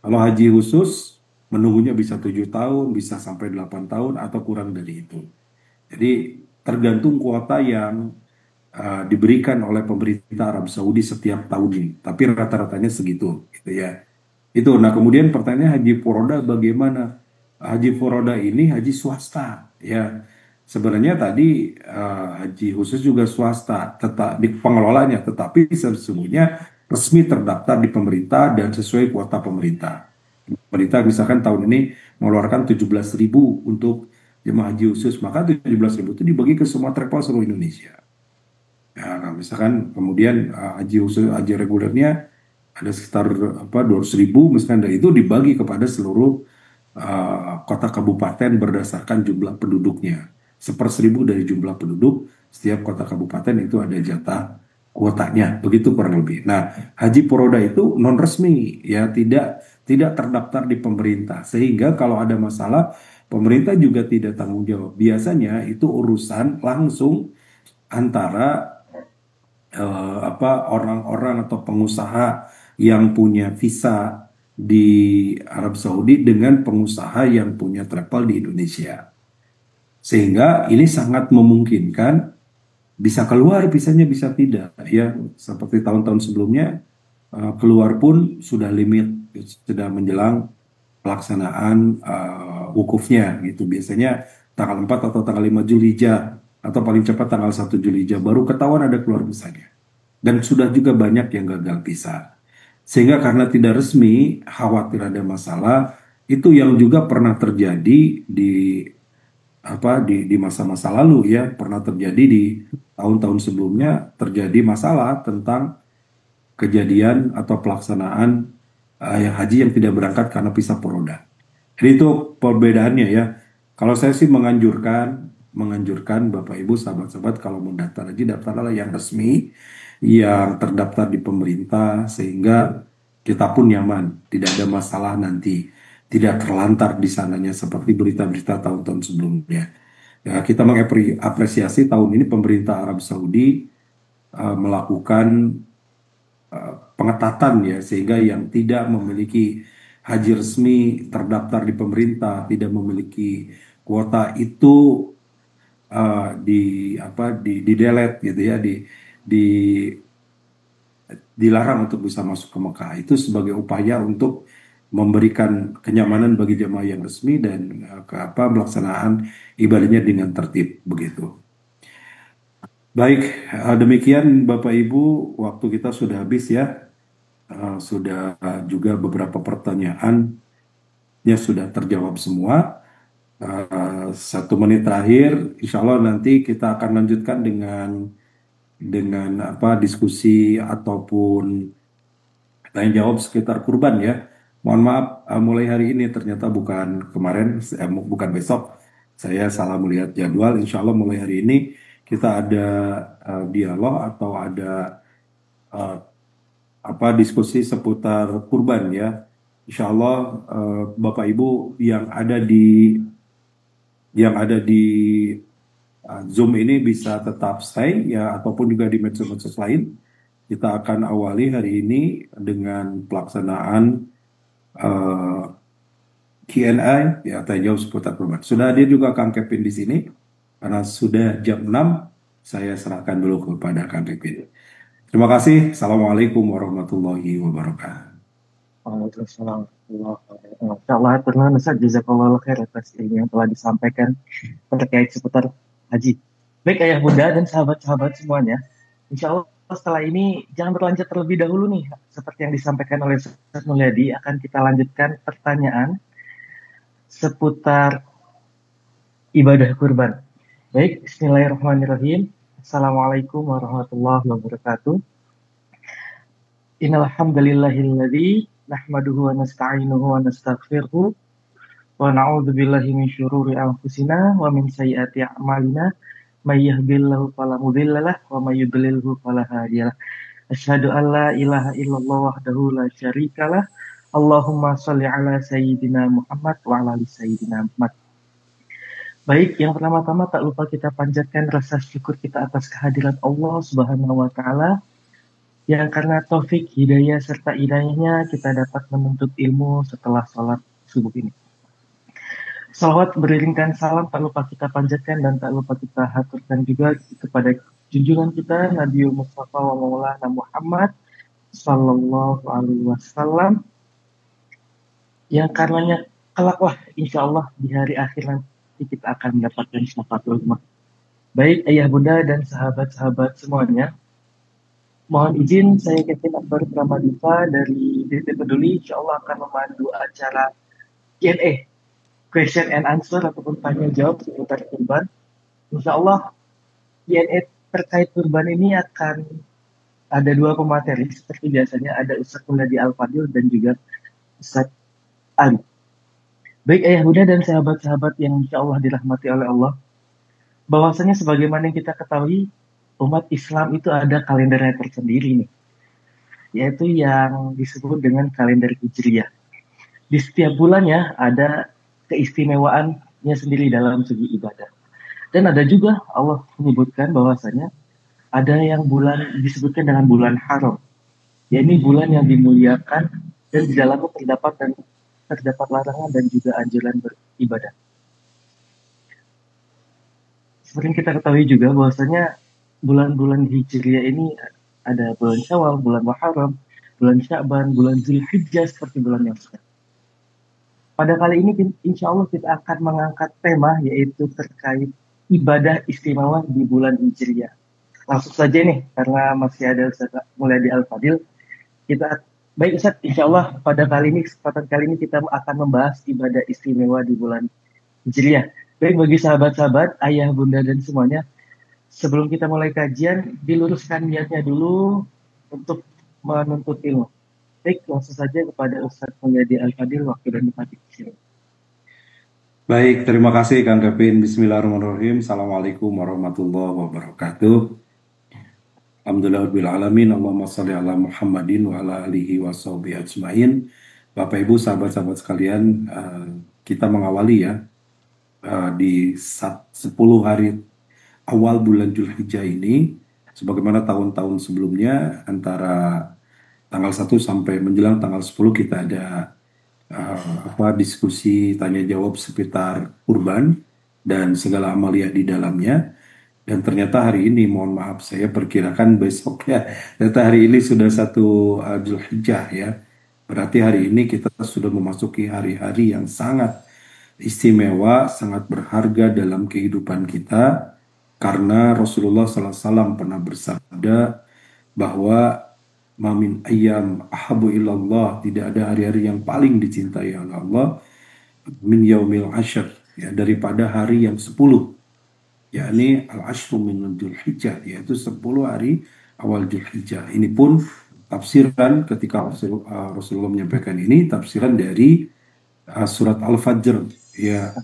Kalau haji khusus, menunggunya bisa 7 tahun, bisa sampai 8 tahun, atau kurang dari itu. Jadi tergantung kuota yang diberikan oleh pemerintah Arab Saudi setiap tahunnya, tapi rata-ratanya segitu, gitu ya. Itu. Nah, kemudian pertanyaan haji furoda bagaimana? Haji furoda ini haji swasta, ya. Sebenarnya tadi haji khusus juga swasta, tetap di pengelolanya, tetapi sesungguhnya resmi terdaftar di pemerintah dan sesuai kuota pemerintah. Pemerintah misalkan tahun ini mengeluarkan 17.000 untuk jemaah haji khusus, maka 17.000 itu dibagi ke semua travel seluruh Indonesia. Ya, nah, misalkan kemudian haji khusus, haji regulernya ada sekitar 200.000, misalkan dari itu dibagi kepada seluruh kota kabupaten berdasarkan jumlah penduduknya. 1/1000 dari jumlah penduduk setiap kota kabupaten itu ada jatah kuotanya, begitu kurang lebih. Nah, haji furoda itu non resmi, ya tidak terdaftar di pemerintah, sehingga kalau ada masalah pemerintah juga tidak tanggung jawab. Biasanya itu urusan langsung antara orang-orang atau pengusaha yang punya visa di Arab Saudi dengan pengusaha yang punya travel di Indonesia. Sehingga ini sangat memungkinkan bisa keluar, visanya bisa tidak. Ya, seperti tahun-tahun sebelumnya, keluar pun sudah limit, sudah menjelang pelaksanaan wukufnya gitu. Biasanya tanggal 4 atau tanggal 5 Zulhijjah, atau paling cepat tanggal 1 Zulhijjah, baru ketahuan ada keluar visanya. Dan sudah juga banyak yang gagal visa. Sehingga karena tidak resmi, khawatir ada masalah, itu yang juga pernah terjadi di masa-masa lalu ya, pernah terjadi di tahun-tahun sebelumnya, terjadi masalah tentang kejadian atau pelaksanaan haji yang tidak berangkat karena visa furoda. Jadi itu perbedaannya ya. Kalau saya sih menganjurkan Bapak Ibu sahabat-sahabat kalau mau daftar haji, daftarlah yang resmi, yang terdaftar di pemerintah, sehingga kita pun nyaman, tidak ada masalah nanti, tidak terlantar di sananya seperti berita-berita tahun-tahun sebelumnya. Ya, kita mengapresiasi tahun ini pemerintah Arab Saudi melakukan pengetatan ya, sehingga yang tidak memiliki haji resmi terdaftar di pemerintah, tidak memiliki kuota itu di delete gitu ya, di dilarang untuk bisa masuk ke Mekah. Itu sebagai upaya untuk memberikan kenyamanan bagi jemaah yang resmi dan melaksanaan ibadahnya dengan tertib begitu. Baik, demikian Bapak Ibu, waktu kita sudah habis ya. Sudah juga beberapa pertanyaannya sudah terjawab semua. 1 menit terakhir, insya Allah nanti kita akan lanjutkan dengan diskusi ataupun tanya jawab sekitar kurban ya. Mohon maaf, mulai hari ini ternyata bukan kemarin, bukan besok. Saya salah melihat jadwal. Insya Allah mulai hari ini kita ada dialog atau ada diskusi seputar kurban ya. Insya Allah Bapak Ibu yang ada di Zoom ini bisa tetap stay ya, ataupun juga di medsos-medsos lain. Kita akan awali hari ini dengan pelaksanaan Q&A ya, tanya jawab seputar kurban. Sudah hadir juga Kang Kevin di sini. Karena sudah jam 6, saya serahkan dulu kepada Kang Kevin. Terima kasih. Assalamualaikum warahmatullahi wabarakatuh. Waalaikumsalam warahmatullahi wabarakatuh. Insyaallah turun Ustaz, jazakallahu khair atas ilmu yang telah disampaikan terkait seputar haji. Baik ayah bunda dan sahabat-sahabat semuanya, insya Allah setelah ini jangan berlanjut terlebih dahulu nih, seperti yang disampaikan oleh Ustaz Mulyadi, akan kita lanjutkan pertanyaan seputar ibadah kurban. Baik, bismillahirrahmanirrahim. Assalamualaikum warahmatullahi wabarakatuh. Innal hamdalillahilladzi nahmaduhu wa nasta'inuhu wa nastaghfiruhu wa na'udzu billahi min syururi anfusina wa min sayyiati a'malina may yahdihillahu fala mudhillalah wa may yudlilhu fala hadiyalah. Asyhadu an la ilaha illallah wahdahu la syarikalah. Allahumma shalli ala sayyidina Muhammad wa ala ali sayyidina Muhammad. Baik, yang pertama-tama tak lupa kita panjatkan rasa syukur kita atas kehadiran Allah Subhanahu wa taala yang karena taufik, hidayah serta hidayahnya kita dapat menuntut ilmu setelah sholat subuh ini. Salawat beriringkan salam tak lupa kita panjatkan dan tak lupa kita haturkan juga kepada junjungan kita Nabi Mustafa wa Maulana Muhammad sallallahu alaihi wasallam yang karenanya kelaklah insya Allah di hari akhir nanti kita akan mendapatkan syafaatul ummah. Baik ayah bunda dan sahabat-sahabat semuanya, mohon izin saya Kevin Akbar Pramadipa dari DT Peduli insya Allah akan memandu acara Q&A, question and answer ataupun tanya jawab seputar kurban. Insya Allah Q&A terkait kurban ini akan ada 2 pemateri seperti biasanya, ada Ustaz Mulyadi Al-Fadil dan juga Ustaz Ali. Baik ayah bunda dan sahabat-sahabat yang insya Allah dirahmati oleh Allah, bahwasanya sebagaimana yang kita ketahui umat Islam itu ada kalendernya tersendiri nih, yaitu yang disebut dengan kalender Hijriyah. Di setiap bulannya ada keistimewaannya sendiri dalam segi ibadah. Dan ada juga Allah menyebutkan bahwasanya ada yang bulan disebutkan dengan bulan haram, yakni bulan yang dimuliakan dan di dalamnya terdapat larangan dan juga anjuran beribadah. Seperti yang kita ketahui juga bahwasanya bulan-bulan Hijriyah ini ada bulan Syawal, bulan Muharram, bulan Sya'ban, bulan Zulhijjah seperti bulan yang sekarang. Pada kali ini insya Allah kita akan mengangkat tema yaitu terkait ibadah istimewa di bulan Hijriyah. Langsung saja nih, karena masih ada Ustaz Mulyadi Al-Fadil, baik Ustaz, insya Allah kesempatan kali ini kita akan membahas ibadah istimewa di bulan Hijriyah. Baik bagi sahabat-sahabat, ayah, bunda, dan semuanya, sebelum kita mulai kajian, diluruskan niatnya dulu untuk menuntut ilmu. Baik, langsung saja kepada Ustaz Mulyadi Al-Fadil, waktu dan tempat di sini. Baik, terima kasih Kang Kevin. Bismillahirrahmanirrahim. Assalamualaikum warahmatullahi wabarakatuh. Alhamdulillahirabbil alamin. Allahumma shalli ala Muhammadin wa ala alihi washabihi ajmain. Bapak Ibu, sahabat-sahabat sekalian, kita mengawali ya di 10 hari awal bulan Zulhijjah ini, sebagaimana tahun-tahun sebelumnya, antara tanggal 1 sampai menjelang tanggal 10 kita ada diskusi tanya jawab seputar kurban dan segala amalia di dalamnya. Dan ternyata hari ini, mohon maaf, saya perkirakan besok ya. Ternyata hari ini sudah 1 Zulhijjah ya. Berarti hari ini kita sudah memasuki hari-hari yang sangat istimewa, sangat berharga dalam kehidupan kita. Karena Rasulullah SAW pernah bersabda bahwa mamin ayyam ahabu ilallah, tidak ada hari-hari yang paling dicintai oleh Allah min yaumil ashr, ya, daripada hari yang 10, yakni al-ashru min Dzulhijjah, yaitu 10 hari awal Dzulhijjah. Ini pun tafsiran ketika Rasulullah menyampaikan ini, tafsiran dari surat Al-Fajr, ya,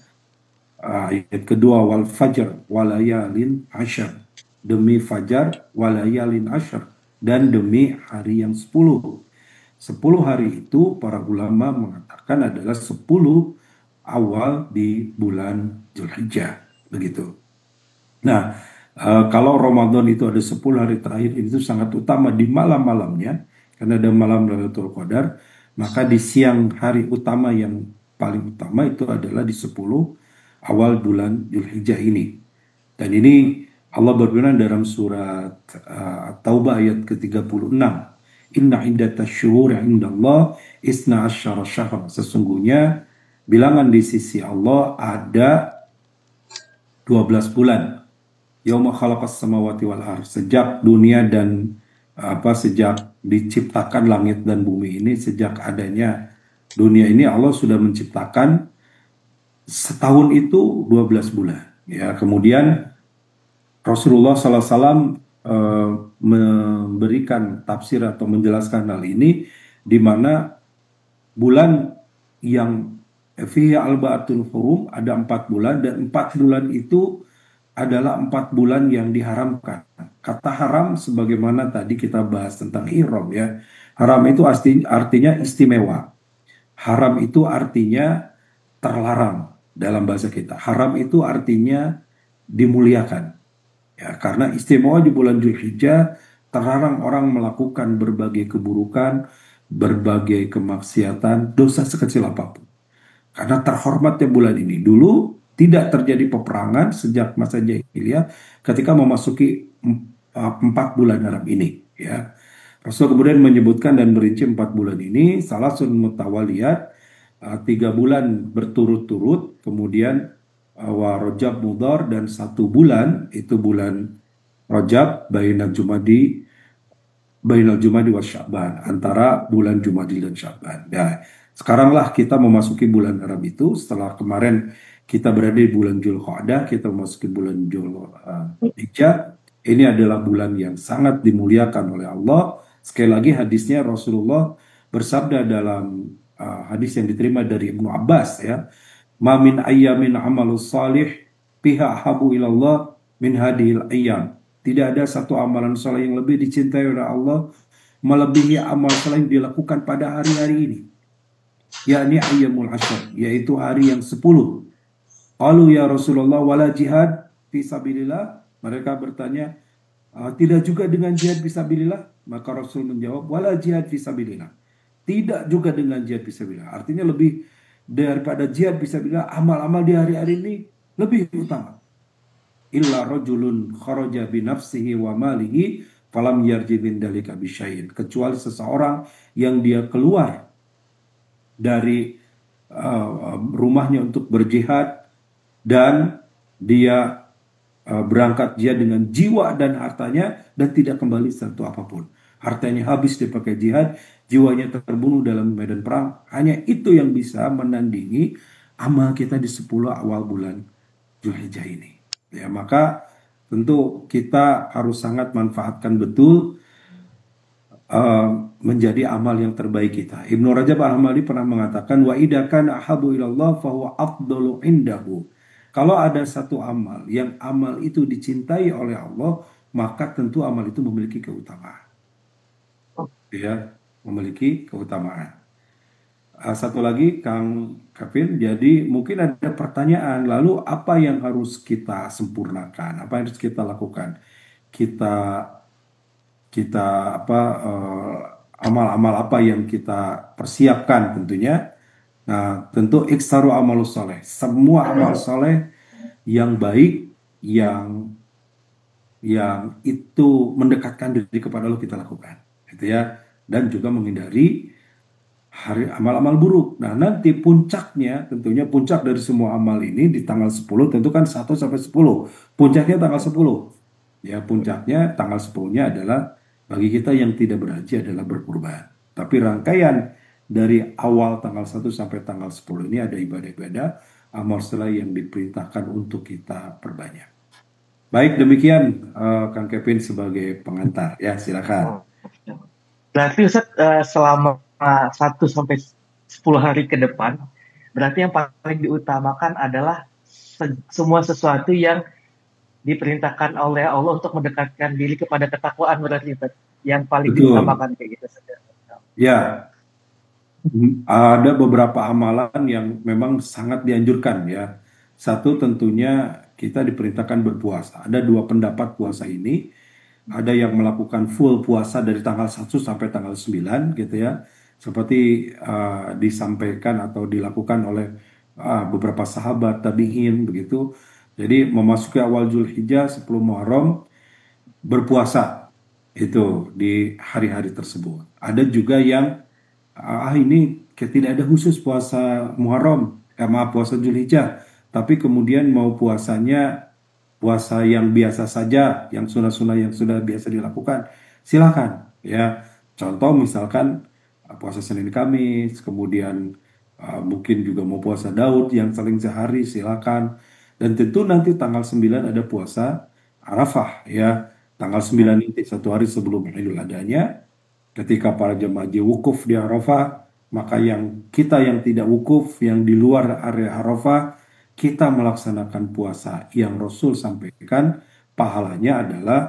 ayat kedua, wal fajr walayalin asyr, demi fajar walayalin asyr, dan demi hari yang 10. 10 hari itu para ulama mengatakan adalah 10 awal di bulan Dzulhijjah, begitu. Nah, kalau Ramadan itu ada 10 hari terakhir, itu sangat utama di malam-malamnya, karena ada malam Lailatul Qadar, maka di siang hari utama yang paling utama itu adalah di 10 awal bulan Dzulhijjah ini. Dan ini Allah berfirman dalam surat Taubah ayat ke-36. Inna iddatash syuhuri indallah isna asyara syahr. Sesungguhnya bilangan di sisi Allah ada 12 bulan. Yauma khalaqas samawati wal ardh. Sejak dunia dan sejak diciptakan langit dan bumi ini, sejak adanya dunia ini, Allah sudah menciptakan setahun itu 12 bulan. Ya, kemudian Rasulullah SAW memberikan tafsir atau menjelaskan hal ini, di mana bulan yang fihi arba'atul hurum ada 4 bulan, dan 4 bulan itu adalah 4 bulan yang diharamkan. Kata haram sebagaimana tadi kita bahas tentang ihram ya. Haram itu artinya istimewa. Haram itu artinya terlarang dalam bahasa kita. Haram itu artinya dimuliakan. Ya, karena istimewa di bulan Dzulhijjah, terlarang orang melakukan berbagai keburukan, berbagai kemaksiatan, dosa sekecil apapun. Karena terhormatnya bulan ini. Dulu tidak terjadi peperangan sejak masa jahiliyah ketika memasuki 4 bulan haram ini. Ya. Rasul kemudian menyebutkan dan merinci 4 bulan ini, salasun mutawaliyat, 3 bulan berturut-turut, kemudian wa Rajab Mudhar, dan 1 bulan itu bulan Rajab bainal Jumadi wa Sya'ban, antara bulan Jumadi dan Sya'ban. Nah, sekaranglah kita memasuki bulan haram itu. Setelah kemarin kita berada di bulan Dzulqa'dah, kita memasuki bulan Dzulhijjah. Ini adalah bulan yang sangat dimuliakan oleh Allah. Sekali lagi hadisnya, Rasulullah bersabda dalam hadis yang diterima dari Ibnu Abbas ya, ma min ayyamin amalus salih piha habu ilallah min hadhil ayyam. Tidak ada satu amalan saleh yang lebih dicintai oleh Allah melebihi amal saleh yang dilakukan pada hari-hari ini, yakni ayyamul ashr, yaitu hari yang 10. Qalu ya Rasulullah wala jihad fi sabilillah. Mereka bertanya, tidak juga dengan jihad fi sabilillah? Maka Rasul menjawab, wala jihad fi sabilillah. Tidak juga dengan jihad fi sabilillah. Artinya lebih daripada jihad fisabilillah, amal-amal di hari-hari ini lebih utama. Illa rajulun kharaja bi nafsihi wa malihi falam yarji min dalika bisyai'in. Kecuali seseorang yang dia keluar dari rumahnya untuk berjihad, dan dia berangkat jihad dengan jiwa dan hartanya, dan tidak kembali satu apapun. Hartanya habis dipakai jihad, jiwanya terbunuh dalam medan perang. Hanya itu yang bisa menandingi amal kita di 10 awal bulan Dzulhijjah ini. Ya, maka tentu kita harus sangat manfaatkan betul menjadi amal yang terbaik kita. Ibnu Rajab Al-Hambali pernah mengatakan, wa idza kana ahabu ilallah fa huwa afdalu indahu. Kalau ada satu amal yang amal itu dicintai oleh Allah, maka tentu amal itu memiliki keutamaan. Ya, memiliki keutamaan. Satu lagi Kang Kevin, jadi mungkin ada pertanyaan, lalu apa yang harus kita sempurnakan, apa yang harus kita lakukan? Kita amal-amal apa yang kita persiapkan tentunya. Nah, tentu iksaru amalus soleh. Semua amal soleh yang baik, yang itu mendekatkan diri kepada Allah kita lakukan, gitu ya. Dan juga menghindari hari amal-amal buruk. Nah, nanti puncaknya, tentunya puncak dari semua amal ini di tanggal 10, tentu kan 1 sampai 10. Puncaknya tanggal 10. Ya, puncaknya tanggal 10-nya adalah bagi kita yang tidak berhaji adalah berkurban. Tapi rangkaian dari awal tanggal 1 sampai tanggal 10 ini ada ibadah-ibadah amal soleh yang diperintahkan untuk kita perbanyak. Baik, demikian Kang Kevin sebagai pengantar. Ya, silakan. Berarti Ustaz, selama 1 sampai 10 hari ke depan, berarti yang paling diutamakan adalah semua sesuatu yang diperintahkan oleh Allah untuk mendekatkan diri kepada ketakwaan, berarti Ustaz, yang paling Betul. diutamakan kayak gitu Ustaz. Ya, ada beberapa amalan yang memang sangat dianjurkan ya. Satu tentunya kita diperintahkan berpuasa. Ada 2 pendapat puasa ini. Ada yang melakukan full puasa dari tanggal 1 sampai tanggal 9 gitu ya. Seperti disampaikan atau dilakukan oleh beberapa sahabat tabi'in begitu. Jadi memasuki awal Zulhijjah 10 Muharram berpuasa itu di hari-hari tersebut. Ada juga yang ini tidak ada khusus puasa Muharram, puasa Zulhijjah, tapi kemudian mau puasanya puasa yang biasa saja, yang sunnah-sunnah yang sudah biasa dilakukan, silakan ya. Contoh misalkan puasa Senin Kamis, kemudian mungkin juga mau puasa Daud yang saling sehari, silakan. Dan tentu nanti tanggal 9 ada puasa Arafah ya. Tanggal 9 nanti 1 hari sebelum Idul Adhanya, ketika para jemaah haji wukuf di Arafah, maka kita yang tidak wukuf, yang di luar area Arafah, kita melaksanakan puasa yang Rasul sampaikan, pahalanya adalah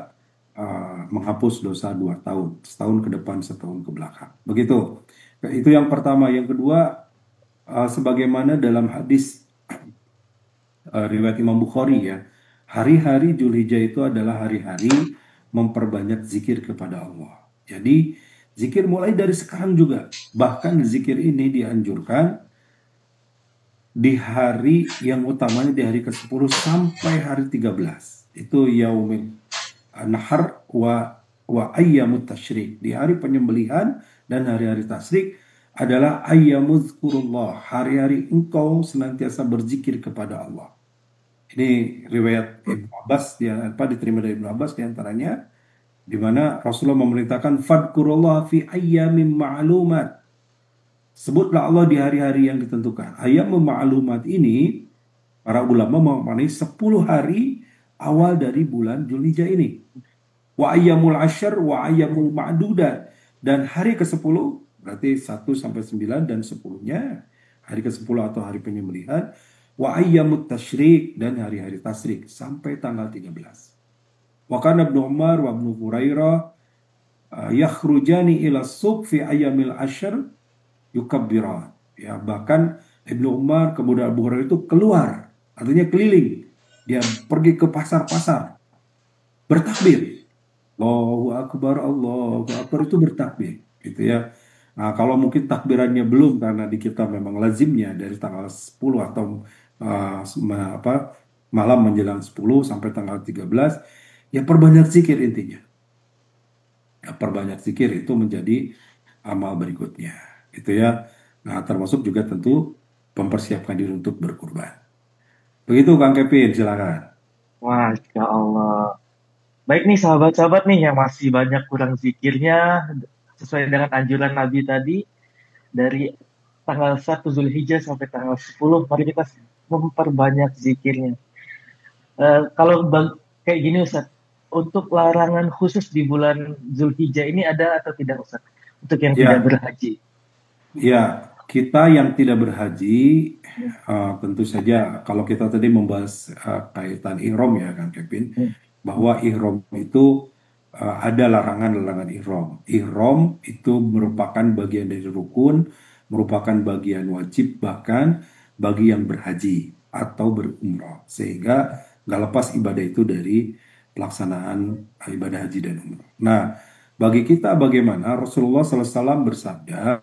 menghapus dosa 2 tahun, setahun ke depan, setahun ke belakang. Begitu. Itu yang pertama. Yang kedua, sebagaimana dalam hadis riwayat Imam Bukhari ya, hari-hari Zulhijjah itu adalah hari-hari memperbanyak zikir kepada Allah. Jadi zikir mulai dari sekarang juga. Bahkan zikir ini dianjurkan di hari yang utamanya di hari ke-10 sampai hari 13. Itu yaumil nahar wa ayyamut tasyrik. Di hari penyembelihan dan hari-hari tasyrik adalah ayyamuzkurullah, hari-hari engkau senantiasa berzikir kepada Allah. Ini riwayat Ibnu Abbas, diterima dari Ibnu Abbas diantaranya, di mana Rasulullah memerintahkan fadkurullah fi ayyamin ma'lumat. Sebutlah Allah di hari-hari yang ditentukan. Ayyam ma'lumat ini para ulama memaknai 10 hari awal dari bulan Zulhijjah ini. Wa ayyamul asyr wa ayyamul ma'dudat, dan hari ke-10 berarti 1 sampai 9 dan 10-nya hari ke-10 atau hari penyembelihan, wa ayyamut tasyrik, dan hari-hari tasyrik sampai tanggal 13. Wa kana Ibnu Umar wa Ibnu Hurairah yakhrujani ila suq fi ayyamil asyr yukabbiran. Ya, bahkan Ibnu Umar kemudian Abu Hurairah itu keluar, artinya keliling. Dia pergi ke pasar-pasar bertakbir. Allahu Akbar itu bertakbir, gitu ya. Nah, kalau mungkin takbirannya belum, karena di kita memang lazimnya dari tanggal 10 atau malam menjelang 10 sampai tanggal 13, ya perbanyak zikir intinya. Ya, perbanyak zikir itu menjadi amal berikutnya, gitu ya. Nah, termasuk juga tentu mempersiapkan diri untuk berkurban. Begitu Kang Kevin, silakan. Masya Allah. Baik nih sahabat-sahabat nih yang masih banyak kurang zikirnya, sesuai dengan anjuran Nabi tadi, dari tanggal 1 Zulhijjah sampai tanggal 10, mari kita memperbanyak zikirnya. Kalau kayak gini Ustaz, untuk larangan khusus di bulan Zulhijjah ini ada atau tidak Ustaz? Untuk yang tidak berhaji. Ya, kita yang tidak berhaji, tentu saja kalau kita tadi membahas kaitan ihram ya Kang Kevin, bahwa ihram itu ada larangan-larangan ihram. Ihram itu merupakan bagian dari rukun, merupakan bagian wajib bahkan bagi yang berhaji atau berumrah, sehingga nggak lepas ibadah itu dari pelaksanaan ibadah haji dan umrah. Nah, Bagi kita bagaimana Rasulullah SAW bersabda,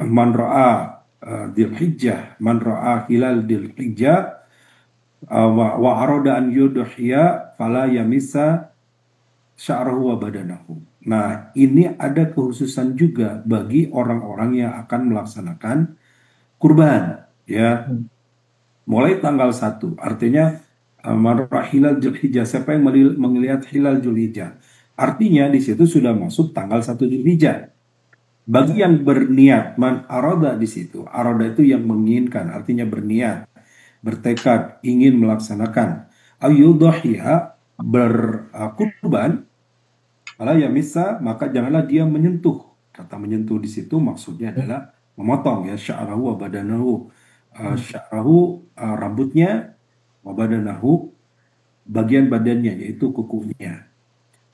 man ra'a Dzulhijjah, man ra'a hilal Dzulhijjah wa arada an yudhiya fala yamissa sya'rahu wa badanahu. Nah, ini ada kekhususan juga bagi orang-orang yang akan melaksanakan kurban, ya. Mulai tanggal 1, artinya man ra'a hilal Dzulhijjah, siapa yang melihat hilal Dzulhijjah. Artinya di situ sudah masuk tanggal 1 Dzulhijjah. Bagi yang berniat, man arada di situ, arada itu yang menginginkan, artinya berniat, bertekad, ingin melaksanakan, ayyudhiya, berkurban, ala yamissa, maka janganlah dia menyentuh. Kata menyentuh di situ maksudnya adalah memotong, ya, sya'rahu wa badanahu. Sya'rahu rambutnya, wa badanahu bagian badannya, yaitu kukunya.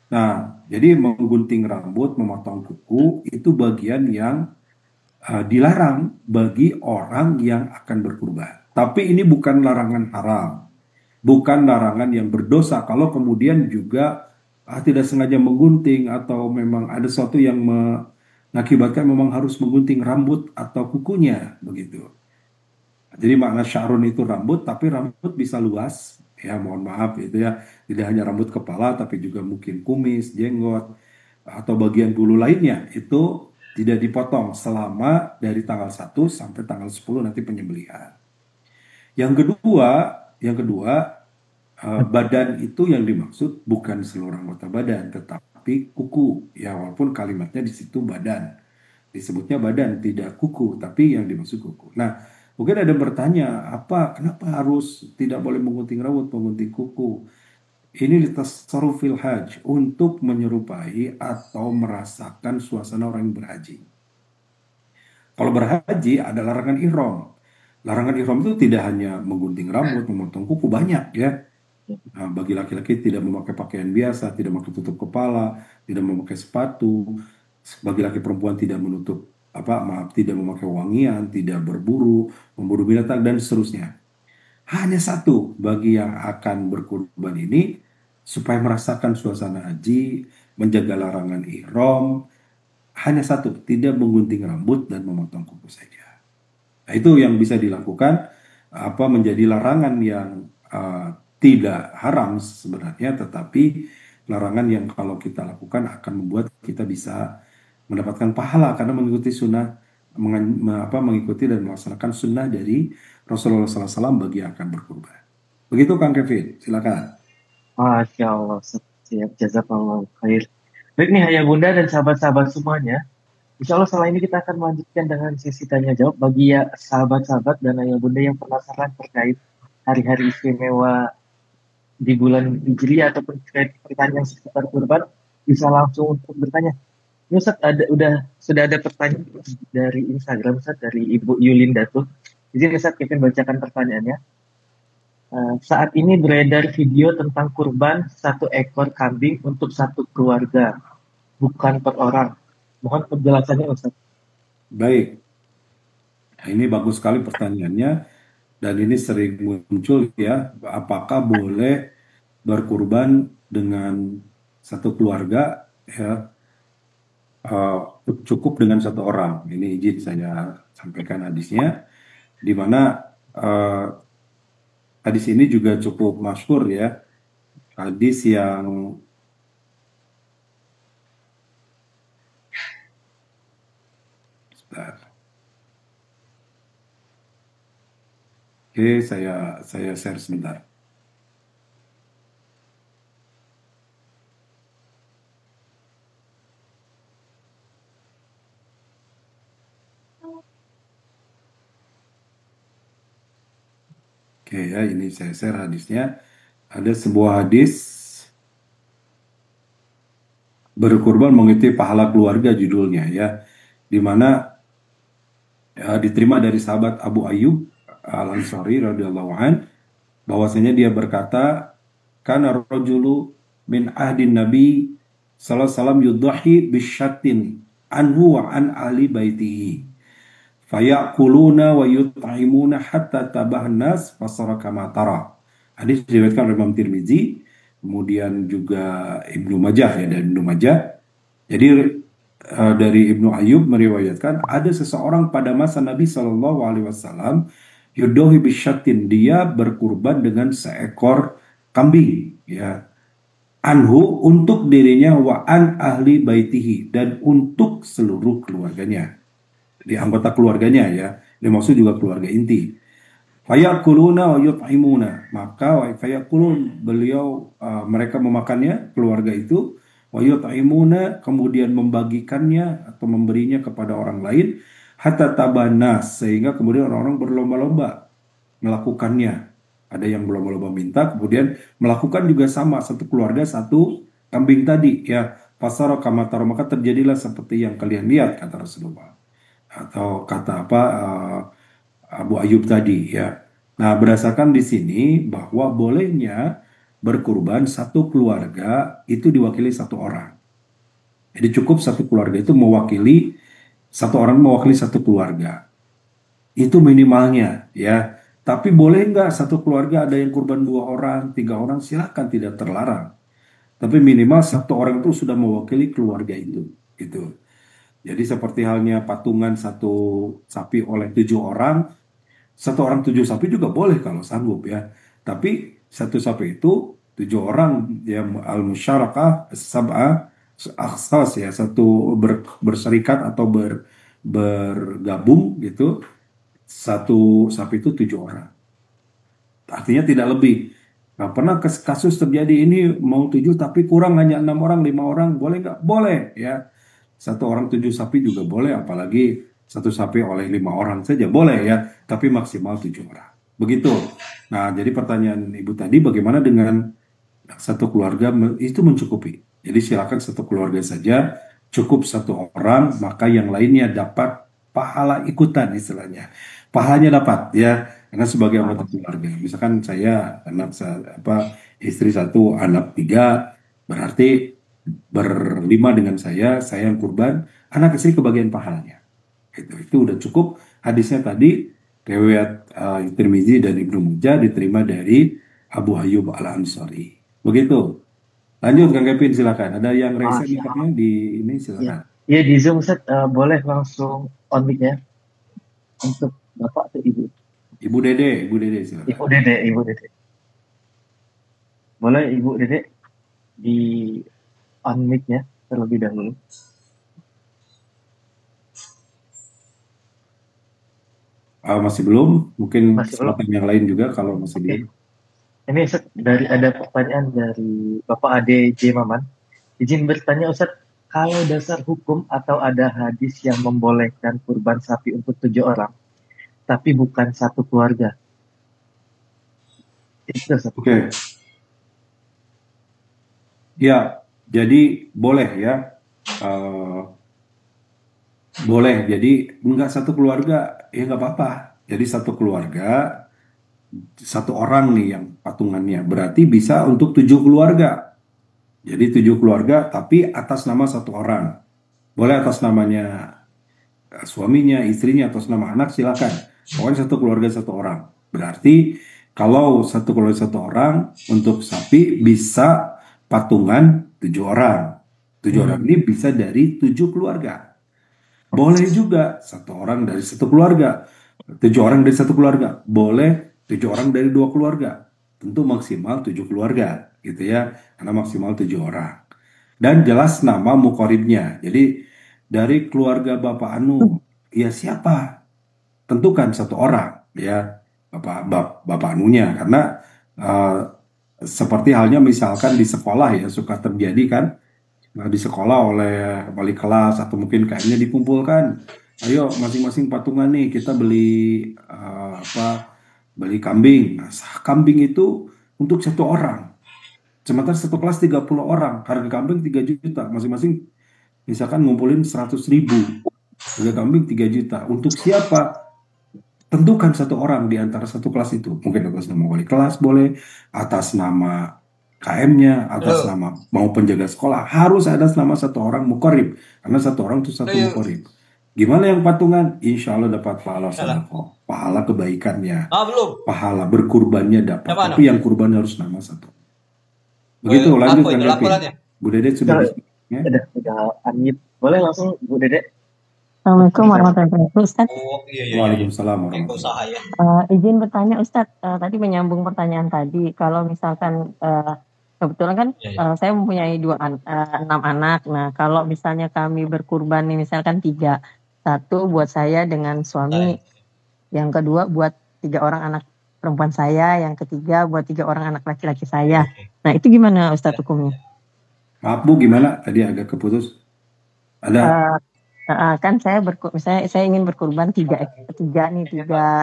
Nah, jadi menggunting rambut, memotong kuku itu bagian yang dilarang bagi orang yang akan berkurban. Tapi ini bukan larangan haram, bukan larangan yang berdosa. Kalau kemudian juga tidak sengaja menggunting atau memang ada sesuatu yang mengakibatkan memang harus menggunting rambut atau kukunya, begitu. Jadi makna sya'run itu rambut, tapi rambut bisa luas. Ya, mohon maaf itu ya, tidak hanya rambut kepala tapi juga mungkin kumis, jenggot atau bagian bulu lainnya itu tidak dipotong selama dari tanggal 1 sampai tanggal 10 nanti penyembelihan. Yang kedua badan itu yang dimaksud bukan seluruh anggota badan tetapi kuku, ya, walaupun kalimatnya di situ badan. Disebutnya badan, tidak kuku, tapi yang dimaksud kuku. Nah, mungkin ada yang bertanya, kenapa harus tidak boleh menggunting rambut, menggunting kuku? Ini litasarrufil hajj, untuk menyerupai atau merasakan suasana orang yang berhaji. Kalau berhaji ada larangan ihram. Larangan ihram itu tidak hanya menggunting rambut, memotong kuku, banyak, ya. Nah, bagi laki-laki tidak memakai pakaian biasa, tidak memakai tutup kepala, tidak memakai sepatu. Bagi laki perempuan tidak menutup tidak memakai wangian, tidak berburu, memburu binatang, dan seterusnya. Hanya satu bagi yang akan berkurban ini, supaya merasakan suasana haji, menjaga larangan ihram, hanya satu, tidak menggunting rambut dan memotong kuku saja. Nah, itu yang bisa dilakukan, menjadi larangan yang tidak haram sebenarnya, tetapi larangan yang kalau kita lakukan akan membuat kita bisa mendapatkan pahala karena mengikuti sunnah, mengikuti dan melaksanakan sunnah dari Rasulullah SAW bagi yang akan berkurban. Begitu Kang Kevin, silakan. Masya Allah, siap, jazakallah khair. Baik nih Ayah Bunda dan sahabat-sahabat semuanya, insya Allah setelah ini kita akan melanjutkan dengan sesi tanya jawab bagi ya sahabat-sahabat dan Ayah Bunda yang penasaran terkait hari-hari istimewa di bulan Hijriah ataupun terkait pertanyaan seputar kurban, bisa langsung untuk bertanya. Ini Ustaz sudah ada pertanyaan dari Instagram Ustaz, dari Ibu Yulinda tuh. Jadi Ustaz Kevin bacakan pertanyaannya. Saat ini beredar video tentang kurban 1 ekor kambing untuk 1 keluarga, bukan per orang. Mohon penjelasannya Ustaz. Baik. Nah, ini bagus sekali pertanyaannya dan ini sering muncul, ya. Apakah boleh berkurban dengan 1 keluarga, ya? Cukup dengan 1 orang. Ini izin saya sampaikan hadisnya, di mana hadis ini juga cukup masyhur, ya. Hadis yang Oke, saya share sebentar. Oke, ya, ini saya share hadisnya. Ada sebuah hadis berkurban mengikuti pahala keluarga judulnya, ya, di mana diterima dari sahabat Abu Ayyub Al-Ansari radhiyallahu an, bahwasanya dia berkata, kana rajulu min ahdin Nabi sallallahu alaihi wasallam yudhi bisyatin anhu wa an ahli baitihi fayakuluna wa yut'imuna hatta tabahan nas fasara kama tara. Hadis diriwayatkan oleh Imam Tirmizi kemudian juga Ibnu Majah ya, dari Ibnu Majah. Jadi dari Ibnu Ayyub meriwayatkan ada seseorang pada masa Nabi Shallallahu Alaihi Wasallam yudohi bisyatin, dia berkurban dengan seekor kambing ya, anhu untuk dirinya, wa an ahli baitihi, dan untuk seluruh keluarganya, di anggota keluarganya ya, dimaksud juga keluarga inti. Fayakuluna wa yut'imuna, maka fayakulun, beliau mereka memakannya, keluarga itu, wa yut'imuna, kemudian membagikannya atau memberinya kepada orang lain, hatta tabanas, sehingga kemudian orang-orang berlomba-lomba melakukannya. Ada yang berlomba-lomba minta, kemudian melakukan juga sama, satu keluarga satu kambing tadi ya. Fasara kama tara, maka terjadilah seperti yang kalian lihat, kata Rasulullah, atau kata Abu Ayyub tadi ya. Nah, berdasarkan di sini bahwa bolehnya berkurban satu keluarga itu diwakili satu orang. Jadi cukup satu keluarga itu mewakili, satu orang mewakili satu keluarga. Itu minimalnya ya. Tapi boleh nggak satu keluarga ada yang kurban 2 orang, 3 orang, silakan, tidak terlarang. Tapi minimal satu orang itu sudah mewakili keluarga itu. Gitu. Jadi seperti halnya patungan satu sapi oleh 7 orang, satu orang 7 sapi juga boleh kalau sanggup ya. Tapi satu sapi itu 7 orang ya, al-musyarakah sab'ah akhsas ya, satu berserikat atau bergabung gitu. Satu sapi itu 7 orang. Artinya tidak lebih. Nah, pernah kasus terjadi ini mau 7 tapi kurang hanya 6 orang, 5 orang, boleh nggak? Boleh ya. Satu orang 7 sapi juga boleh, apalagi satu sapi oleh 5 orang saja boleh ya. Tapi maksimal 7 orang. Begitu. Nah, jadi pertanyaan Ibu tadi, bagaimana dengan satu keluarga itu mencukupi? Jadi silakan satu keluarga saja, cukup satu orang, maka yang lainnya dapat pahala ikutan istilahnya. Pahalanya dapat ya, karena sebagai anggota keluarga. Misalkan saya istri 1, anak 3, berarti berlima dengan saya yang kurban, anak istri kebagian pahalanya. Itu udah cukup. Hadisnya tadi riwayat Tirmizi dan Ibnu Majah, diterima dari Abu Ayyub Al-Ansari. Begitu. Lanjut Kang Kevin, silakan. Ada yang rese nikahnya di ini, silakan. Ya di Zoom Ustaz, boleh langsung on mic ya untuk Bapak atau Ibu? Ibu Dede silakan. Ibu Dede. Boleh Ibu Dede di on mic ya terlebih dahulu. Masih belum, mungkin Masih belum? kesempatan yang lain juga kalau masih Oke. belum. Ini Ustaz, ada pertanyaan dari Bapak Ade J. Maman. Izin bertanya Ustaz, kalau dasar hukum atau ada hadis yang membolehkan kurban sapi untuk 7 orang, tapi bukan satu keluarga? Itu Ustaz. Oke. Ya, jadi boleh ya. Boleh, jadi nggak satu keluarga, ya nggak apa-apa. Jadi satu keluarga, satu orang nih yang patungannya, berarti bisa untuk 7 keluarga. Jadi 7 keluarga, tapi atas nama satu orang. Boleh atas namanya suaminya, istrinya, atas nama anak, silakan. Pokoknya satu keluarga satu orang. Berarti kalau satu keluarga satu orang, untuk sapi bisa patungan 7 orang. 7 orang ini bisa dari 7 keluarga. Boleh juga satu orang dari satu keluarga. 7 orang dari satu keluarga. Boleh 7 orang dari 2 keluarga. Tentu maksimal 7 keluarga gitu ya, karena maksimal 7 orang. Dan jelas nama muqaribnya. Jadi dari keluarga Bapak Anu, ya siapa? Tentukan satu orang ya, Bapak Anunya, karena seperti halnya misalkan di sekolah ya, suka terjadi kan, di sekolah oleh wali kelas atau mungkin kayaknya dikumpulkan, ayo masing-masing patungan nih, kita beli beli kambing. Nah, kambing itu untuk satu orang. Sementara satu kelas 30 orang, harga kambing 3 juta. Masing-masing misalkan ngumpulin 100.000. Harga kambing 3 juta. Untuk siapa? Tentukan satu orang di antara satu kelas itu. Mungkin atas nama wali kelas boleh, atas nama KM-nya, atas nama mau penjaga sekolah. Harus ada nama satu orang muqarib. Karena satu orang itu satu muqarib. Gimana yang patungan? Insya Allah dapat pahala sedekah, pahala kebaikannya, pahala berkurbannya dapat. Tapi yang kurban harus nama satu. Begitu, lanjut Apa Kang itu Kevin. laporannya? Bu Dede sudah Kalau bisa ya? udah unmute. Boleh langsung Bu Dede. Assalamualaikum warahmatullahi wabarakatuh, Ustadz. Oh iya. Waalaikumsalam Eko warahmatullahi usaha ya. Izin bertanya, Ustadz. Tadi menyambung pertanyaan tadi. Kalau misalkan kebetulan kan Iya. saya mempunyai 6 anak. Nah, kalau misalnya kami berkurban nih, misalkan 3, 1 buat saya dengan suami, yang kedua buat 3 orang anak perempuan saya, yang ketiga buat 3 orang anak laki-laki saya. Nah, itu gimana Ustadz hukumnya? Maaf Bu, gimana? Tadi agak keputus. Ada Kan saya ingin berkurban 3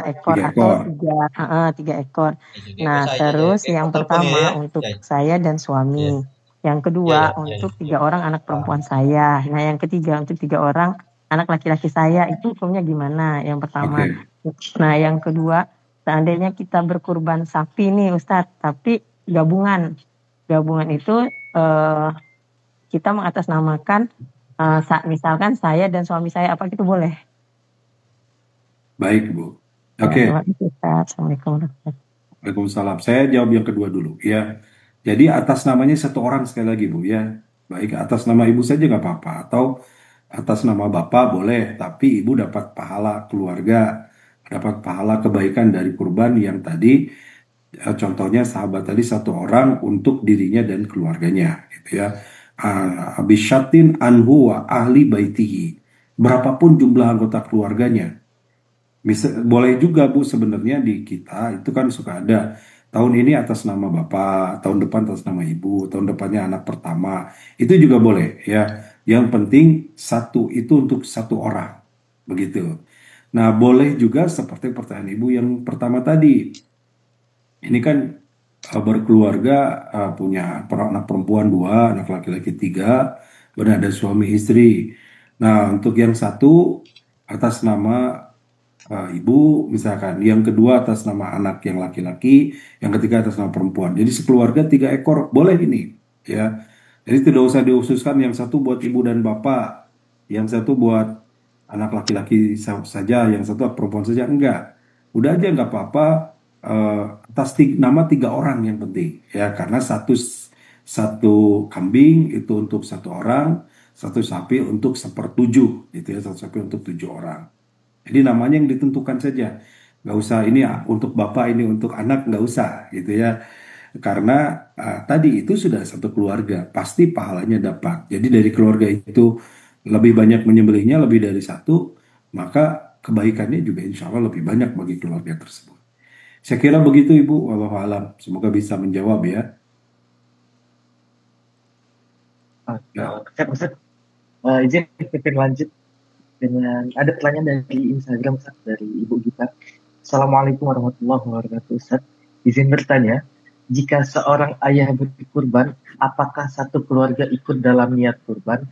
ekor atau 3 ekor. Nah, terus yang pertama untuk saya dan suami, yang kedua untuk 3 orang anak perempuan saya, nah yang ketiga untuk 3 orang anak laki-laki saya. Itu hukumnya gimana? Yang pertama. Nah, yang kedua, seandainya kita berkurban sapi nih Ustadz, tapi gabungan itu kita mengatasnamakan misalkan saya dan suami saya, apa itu boleh? Baik Bu. Oke. Assalamualaikum. Waalaikumsalam. Saya jawab yang kedua dulu ya. Jadi atas namanya satu orang sekali lagi Bu ya. Baik atas nama ibu saja nggak apa-apa, atau atas nama bapak boleh, tapi ibu dapat pahala keluarga, dapat pahala kebaikan dari kurban yang tadi contohnya sahabat tadi satu orang untuk dirinya dan keluarganya gitu ya. Abisyatin anhu wa ahli baitihi, berapapun jumlah anggota keluarganya. Boleh juga Bu, sebenarnya di kita itu kan suka ada tahun ini atas nama bapak, tahun depan atas nama ibu, tahun depannya anak pertama, itu juga boleh ya. Yang penting satu itu untuk satu orang, begitu. Nah, boleh juga seperti pertanyaan ibu yang pertama tadi. Ini kan berkeluarga, punya anak perempuan 2, anak laki-laki 3, dan ada suami istri. Nah, untuk yang satu atas nama ibu misalkan, yang kedua atas nama anak yang laki-laki, yang ketiga atas nama perempuan. Jadi sekeluarga 3 ekor boleh ini ya. Jadi tidak usah diususkan yang satu buat ibu dan bapak, yang satu buat anak laki-laki saja, yang satu perempuan saja, enggak. Udah aja nggak apa-apa. Atas nama 3 orang yang penting ya, karena satu kambing itu untuk 1 orang, 1 sapi untuk 1/7 gitu ya, 1 sapi untuk 7 orang. Jadi namanya yang ditentukan saja, nggak usah ini untuk bapak, ini untuk anak, nggak usah gitu ya, karena tadi itu sudah satu keluarga, pasti pahalanya dapat. Jadi dari keluarga itu lebih banyak menyembelihnya, lebih dari 1, maka kebaikannya juga insya Allah lebih banyak bagi keluarga tersebut. Saya kira begitu Ibu, wallahu alam. Semoga bisa menjawab ya. Ustaz, izin Kevin lanjut dengan ada pertanyaan dari Instagram Ustaz, dari Ibu Gita. Assalamualaikum warahmatullahi wabarakatuh Ustaz. Izin bertanya, jika seorang ayah berkurban, apakah satu keluarga ikut dalam niat kurban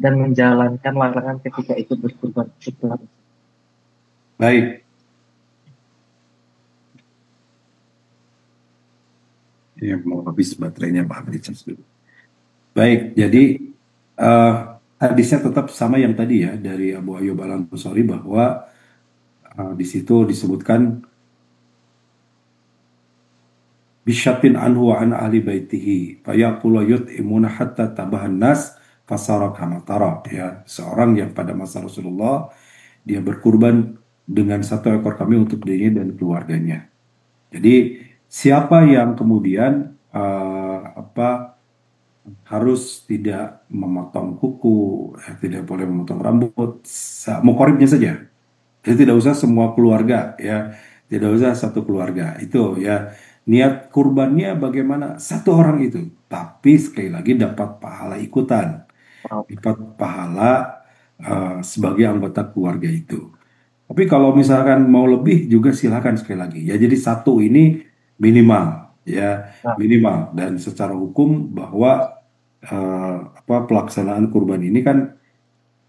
dan menjalankan larangan ketika ikut berkurban? Syukur. Baik. Ya, mau habis baterainya Pak Richard dulu. Baik, jadi hadisnya tetap sama yang tadi ya, dari Abu Ayyub Al-Ansari, bahwa di situ disebutkan bisyatin anhu wa an ahli baitihi fayaqulu yut'imuna hatta tabahan nas fasara kama tara, ya, seorang yang pada masa Rasulullah dia berkurban dengan 1 ekor kambing untuk dirinya dan keluarganya. Jadi siapa yang kemudian harus tidak memotong kuku, tidak boleh memotong rambut, muqaribnya saja. Jadi tidak usah semua keluarga ya, tidak usah satu keluarga. Itu ya, niat kurbannya bagaimana 1 orang itu, tapi sekali lagi dapat pahala ikutan, dapat pahala sebagai anggota keluarga itu. Tapi kalau misalkan mau lebih juga silakan, sekali lagi ya. Jadi 1 ini minimal ya, minimal. Dan secara hukum bahwa pelaksanaan kurban ini kan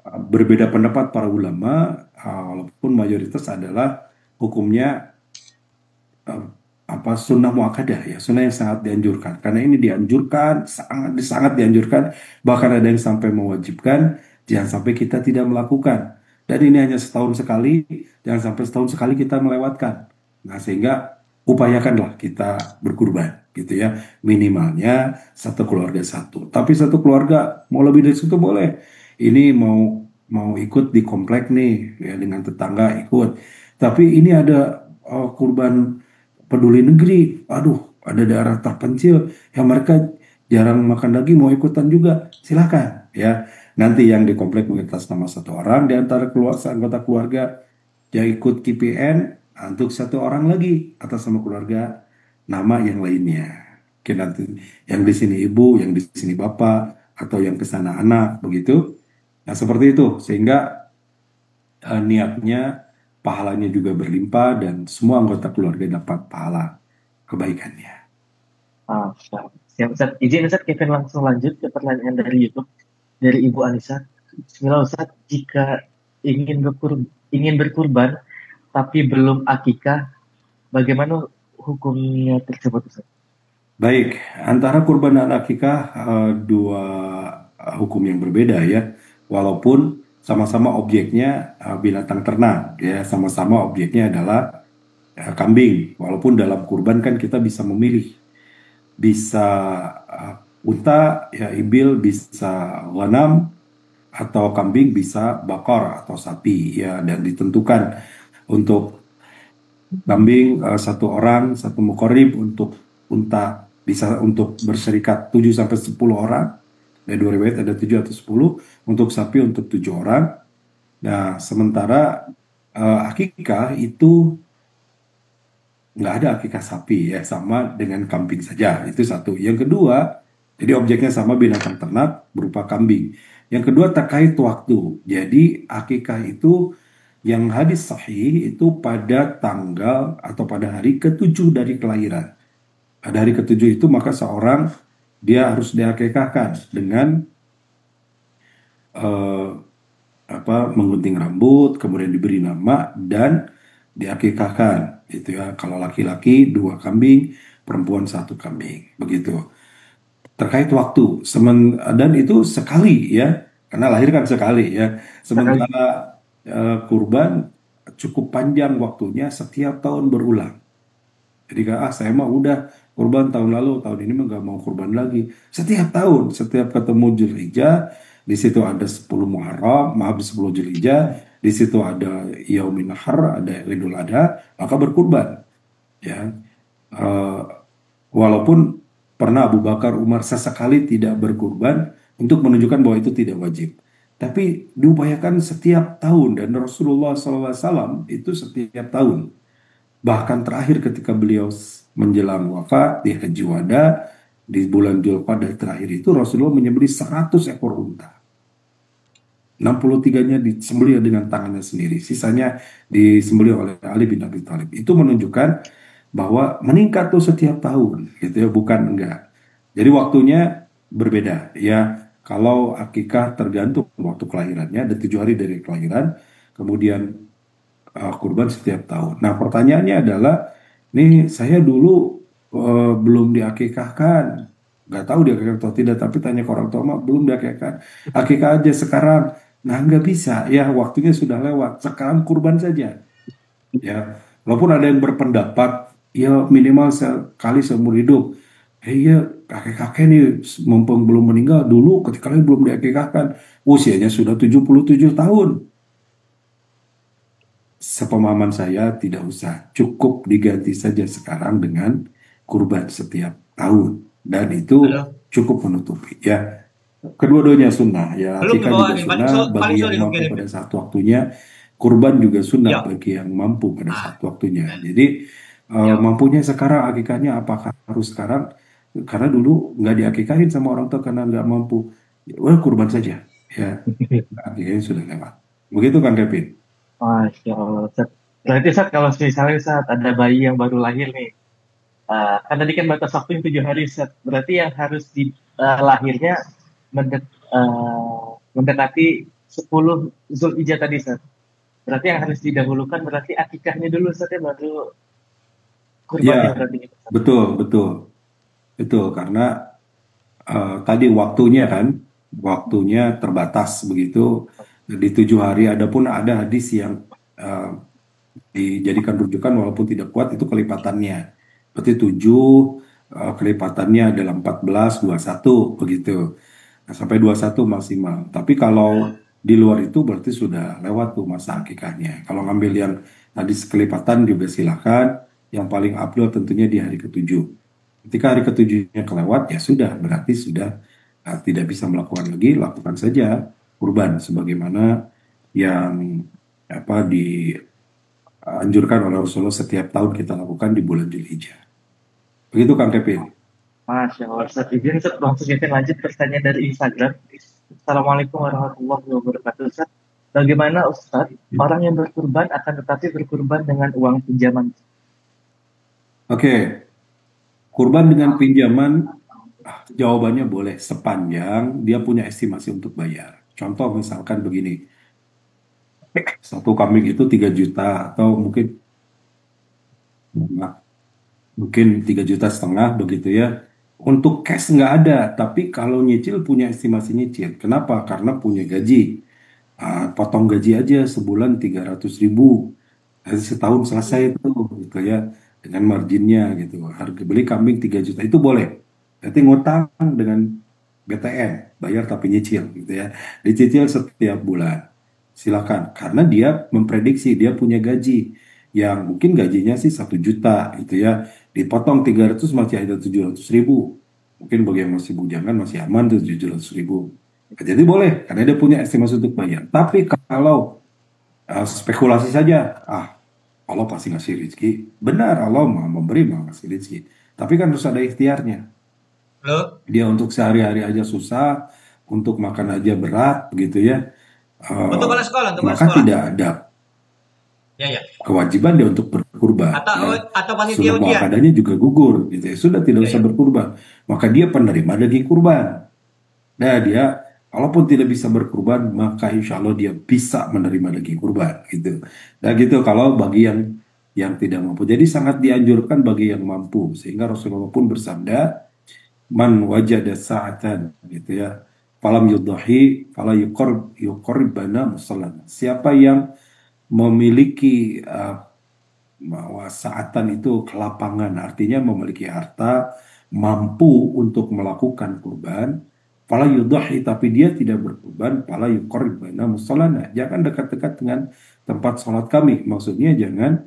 berbeda pendapat para ulama, walaupun mayoritas adalah hukumnya sunnah muakkadah ya, sunnah yang sangat dianjurkan. Karena ini dianjurkan, sangat dianjurkan, bahkan ada yang sampai mewajibkan, jangan sampai kita tidak melakukan. Dan ini hanya setahun sekali, jangan sampai setahun sekali kita melewatkan. Nah, sehingga upayakanlah kita berkurban gitu ya, minimalnya satu keluarga satu. Tapi satu keluarga mau lebih dari situ boleh. Ini mau ikut di komplek nih ya, dengan tetangga ikut. Tapi ini ada kurban peduli negeri, aduh ada daerah terpencil yang mereka jarang makan daging mau ikutan juga, silakan ya. Nanti yang di komplek mengatas nama satu orang di antara anggota keluarga yang ikut KPN untuk satu orang lagi atas nama keluarga nama yang lainnya. Oke, nanti yang di sini ibu, yang di sini bapak, atau yang ke sana anak, begitu. Nah, seperti itu sehingga niatnya pahalanya juga berlimpah dan semua anggota keluarga dapat pahala kebaikannya. Siap. Siap, Ustaz. Izin Ustaz, Kevin langsung lanjut ke pertanyaan dari YouTube dari Ibu Anissa. Bismillah Ustaz, jika ingin berkurban tapi belum akikah, bagaimana hukumnya tersebut Ustaz? Baik, antara kurban dan akikah dua hukum yang berbeda ya. Walaupun sama-sama objeknya binatang ternak ya, sama-sama objeknya adalah kambing. Walaupun dalam kurban kan kita bisa memilih, bisa unta ya, ibil, bisa ghanam, atau kambing bisa bakar atau sapi ya, dan ditentukan untuk kambing satu orang satu mukorib, untuk unta bisa untuk berserikat 7 sampai 10 orang. Ada dua riwayat, ada 7 atau 10, untuk sapi untuk 7 orang. Nah, sementara akikah itu nggak ada akikah sapi ya, sama dengan kambing saja. Itu satu. Yang kedua, jadi objeknya sama binatang ternak berupa kambing. Yang kedua terkait waktu. Jadi akikah itu yang hadis sahih itu pada tanggal atau pada hari ke-7 dari kelahiran. Pada hari ke-7 itu maka seorang dia harus diakikahkan dengan menggunting rambut, kemudian diberi nama dan diakikahkan, gitu ya. Kalau laki-laki 2 kambing, perempuan 1 kambing, begitu. Terkait waktu, dan itu sekali ya, karena lahir kan sekali ya. Sementara kurban cukup panjang waktunya, setiap tahun berulang. Jadi saya mah udah kurban tahun lalu, tahun ini mah gak mau kurban lagi. Setiap tahun, setiap ketemu Dzulhijjah, di situ ada 10 Muharram, 10 Dzulhijjah, di situ ada Yaumin Nahar, ada Idul Adha, maka berkurban. Ya, walaupun pernah Abu Bakar, Umar sesekali tidak berkurban untuk menunjukkan bahwa itu tidak wajib. Tapi diupayakan setiap tahun, dan Rasulullah SAW itu setiap tahun. Bahkan terakhir ketika beliau menjelang wafat di Haji Wada di bulan Dzulqa'dah terakhir itu Rasulullah menyembelih 100 ekor unta. 63-nya disembelih dengan tangannya sendiri, sisanya disembelih oleh Ali bin Abi Thalib. Itu menunjukkan bahwa meningkat tuh setiap tahun, gitu ya, bukan enggak. Jadi waktunya berbeda ya. Kalau akikah tergantung waktu kelahirannya, ada 7 hari dari kelahiran, kemudian kurban setiap tahun. Nah, pertanyaannya adalah, nih saya dulu belum diakikahkan, nggak tahu diakikahkan atau tidak, tapi tanya ke orang tua, belum diakikahkan, akikah aja sekarang. Nah, nggak bisa ya, waktunya sudah lewat, sekarang kurban saja ya. Walaupun ada yang berpendapat ya minimal sekali seumur hidup, iya kakek-kakek nih mumpung belum meninggal, dulu ketika belum diakikahkan usianya sudah 77 tahun. Sepemahaman saya tidak usah, cukup diganti saja sekarang dengan kurban setiap tahun, dan itu cukup menutupi ya. Kedua-duanya sunnah ya, akikah juga sunnah bagi yang mampu pada saat waktunya, kurban juga sunnah bagi yang mampu pada saat waktunya. Jadi mampunya sekarang akikahnya apakah harus sekarang? Karena dulu nggak diakikahin sama orang tua karena nggak mampu, kurban saja ya, akikahnya sudah lewat. Begitu kan Kevin? Masya Allah, Ustaz. Berarti Ustaz, kalau misalnya Ustaz ada bayi yang baru lahir nih, kan tadi kan batas waktu 7 hari Ustaz. Berarti yang harus lahirnya mendekati 10 Zulhijjah tadi Ustaz. Berarti yang harus didahulukan berarti akikahnya dulu Ustaz ya, baru kurbannya berarti. Betul, karena tadi waktunya terbatas begitu. Di 7 hari, adapun ada hadis yang dijadikan rujukan walaupun tidak kuat, itu kelipatannya. Berarti 7 kelipatannya adalah 14, 21 begitu. Nah, sampai 21 maksimal. Tapi kalau di luar itu berarti sudah lewat tuh masa akikahnya. Kalau ngambil yang tadi sekelipatan juga silakan. Yang paling afdol tentunya di hari ke-7. Ketika hari ke-7-nya kelewat ya sudah, berarti sudah tidak bisa melakukan lagi, lakukan saja kurban sebagaimana yang dianjurkan oleh Rasulullah setiap tahun kita lakukan di bulan Dzulhijjah. Begitu Kang Kevin. Masya Allah, Ustaz. Izin Ustaz, langsung kita lanjut pertanyaan dari Instagram. Assalamualaikum warahmatullahi wabarakatuh, Ustaz. Bagaimana Ustaz, orang yang berkurban akan tetapi berkurban dengan uang pinjaman? Oke, kurban dengan pinjaman, jawabannya boleh sepanjang dia punya estimasi untuk bayar. Contoh misalkan begini, satu kambing itu 3 juta atau mungkin 3,5 juta begitu ya. Untuk cash nggak ada, tapi kalau nyicil punya estimasi nyicil. Kenapa? Karena punya gaji. Potong gaji aja sebulan 300.000. Setahun selesai itu gitu ya, dengan marginnya gitu. Harga beli kambing 3 juta itu boleh. Berarti ngutang dengan BTN, bayar tapi nyicil gitu ya. Dicicil setiap bulan. Silakan, karena dia memprediksi dia punya gaji yang mungkin gajinya sih 1 juta gitu ya. Dipotong 300 masih ada 700.000. Mungkin bagi yang masih bujangan masih aman tuh 700.000. Jadi boleh, karena dia punya estimasi untuk bayar. Tapi kalau spekulasi saja, Allah pasti ngasih rezeki. Benar, Allah mau memberi, mau ngasih rezeki. Tapi kan harus ada ikhtiarnya. Dia untuk sehari-hari aja susah, untuk makan aja berat, begitu ya. Maka tidak ada kewajiban dia untuk berkurban. Atau Sudah muakadanya juga gugur, gitu ya. Sudah tidak usah berkurban. Maka dia penerima daging kurban. Nah dia, walaupun tidak bisa berkurban, maka insya Allah dia bisa menerima daging kurban, gitu. Nah gitu kalau bagi yang tidak mampu. Jadi sangat dianjurkan bagi yang mampu. Sehingga Rasulullah pun bersabda, man wajada sa'atan, gitu ya. Falam yudahi, fala yuqoribana musallana. Siapa yang memiliki saatan itu kelapangan, artinya memiliki harta, mampu untuk melakukan kurban, fala yudahi, tapi dia tidak berkurban, fala yuqoribana musallana. Jangan dekat-dekat dengan tempat sholat kami. Maksudnya jangan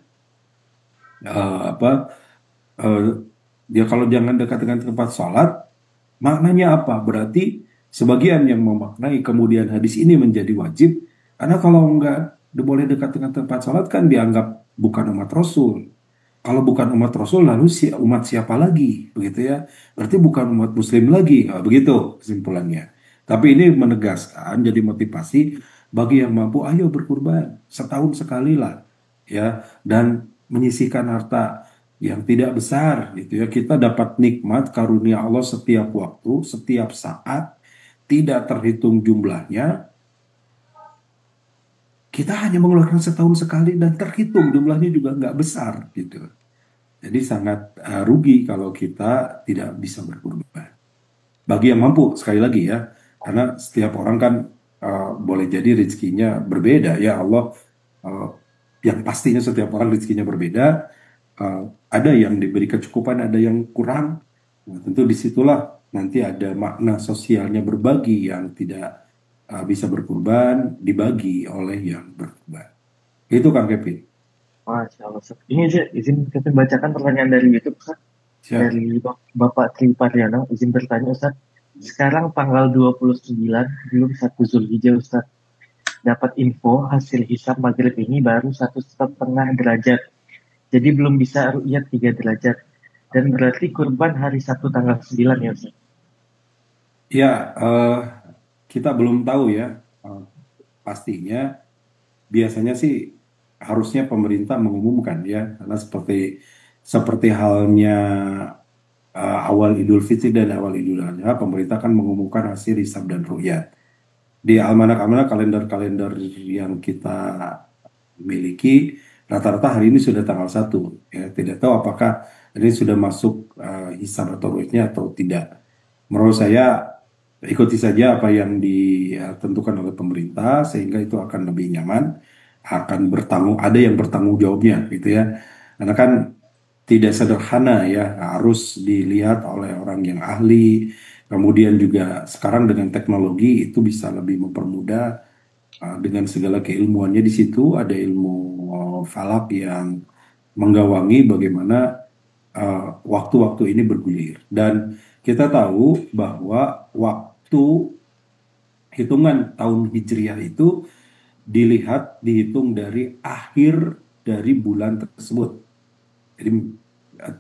dia kalau jangan dekat dengan tempat sholat, maknanya apa? Berarti sebagian yang memaknai kemudian hadis ini menjadi wajib, karena kalau enggak boleh dekat dengan tempat sholat kan dianggap bukan umat Rasul. Kalau bukan umat Rasul, lalu umat siapa lagi? Begitu ya. Berarti bukan umat Muslim lagi. Begitu kesimpulannya. Tapi ini menegaskan, jadi motivasi bagi yang mampu, ayo berkurban. Setahun sekali lah. Ya, dan menyisihkan harta yang tidak besar. Gitu ya. Kita dapat nikmat karunia Allah setiap waktu, setiap saat. Tidak terhitung jumlahnya. Kita hanya mengeluarkan setahun sekali dan terhitung jumlahnya juga nggak besar gitu. Jadi sangat rugi kalau kita tidak bisa berkurban. Bagi yang mampu, sekali lagi ya, karena setiap orang kan boleh jadi rezekinya berbeda ya. Allah yang pastinya setiap orang rezekinya berbeda. Ada yang diberi kecukupan, ada yang kurang. Nah, tentu disitulah nanti ada makna sosialnya berbagi, yang tidak bisa berkurban dibagi oleh yang berkurban. Itu Kang Kevin. Masya Allah. Ini aja izin kita bacakan pertanyaan dari YouTube, Ustaz. Dari Bapak Tri Pariano, izin bertanya Ustaz. Sekarang tanggal 29, belum 1 Zulhijjah Ustaz. Dapat info hasil hisab maghrib ini baru 1,5 derajat. Jadi belum bisa ru'yat 3 derajat. Dan berarti kurban hari Sabtu tanggal 9 ya Ustaz? Ya, kita belum tahu ya, pastinya biasanya sih harusnya pemerintah mengumumkan ya, karena seperti halnya awal Idul Fitri dan awal Idul Adha, pemerintah kan mengumumkan hasil hisab dan ru'yat. Di almanak-almanak kalender-kalender yang kita miliki, rata-rata hari ini sudah tanggal 1 ya. Tidak tahu apakah ini sudah masuk hisab atau ru'yatnya atau tidak. Menurut saya ikuti saja apa yang ditentukan oleh pemerintah, sehingga itu akan lebih nyaman, ada yang bertanggung jawabnya gitu ya. Karena kan tidak sederhana ya, harus dilihat oleh orang yang ahli. Kemudian juga sekarang dengan teknologi itu bisa lebih mempermudah dengan segala keilmuannya di situ. Ada ilmu falak yang menggawangi bagaimana waktu-waktu ini bergulir. Dan kita tahu bahwa waktu hitungan tahun Hijriah itu dihitung dari akhir dari bulan tersebut. Jadi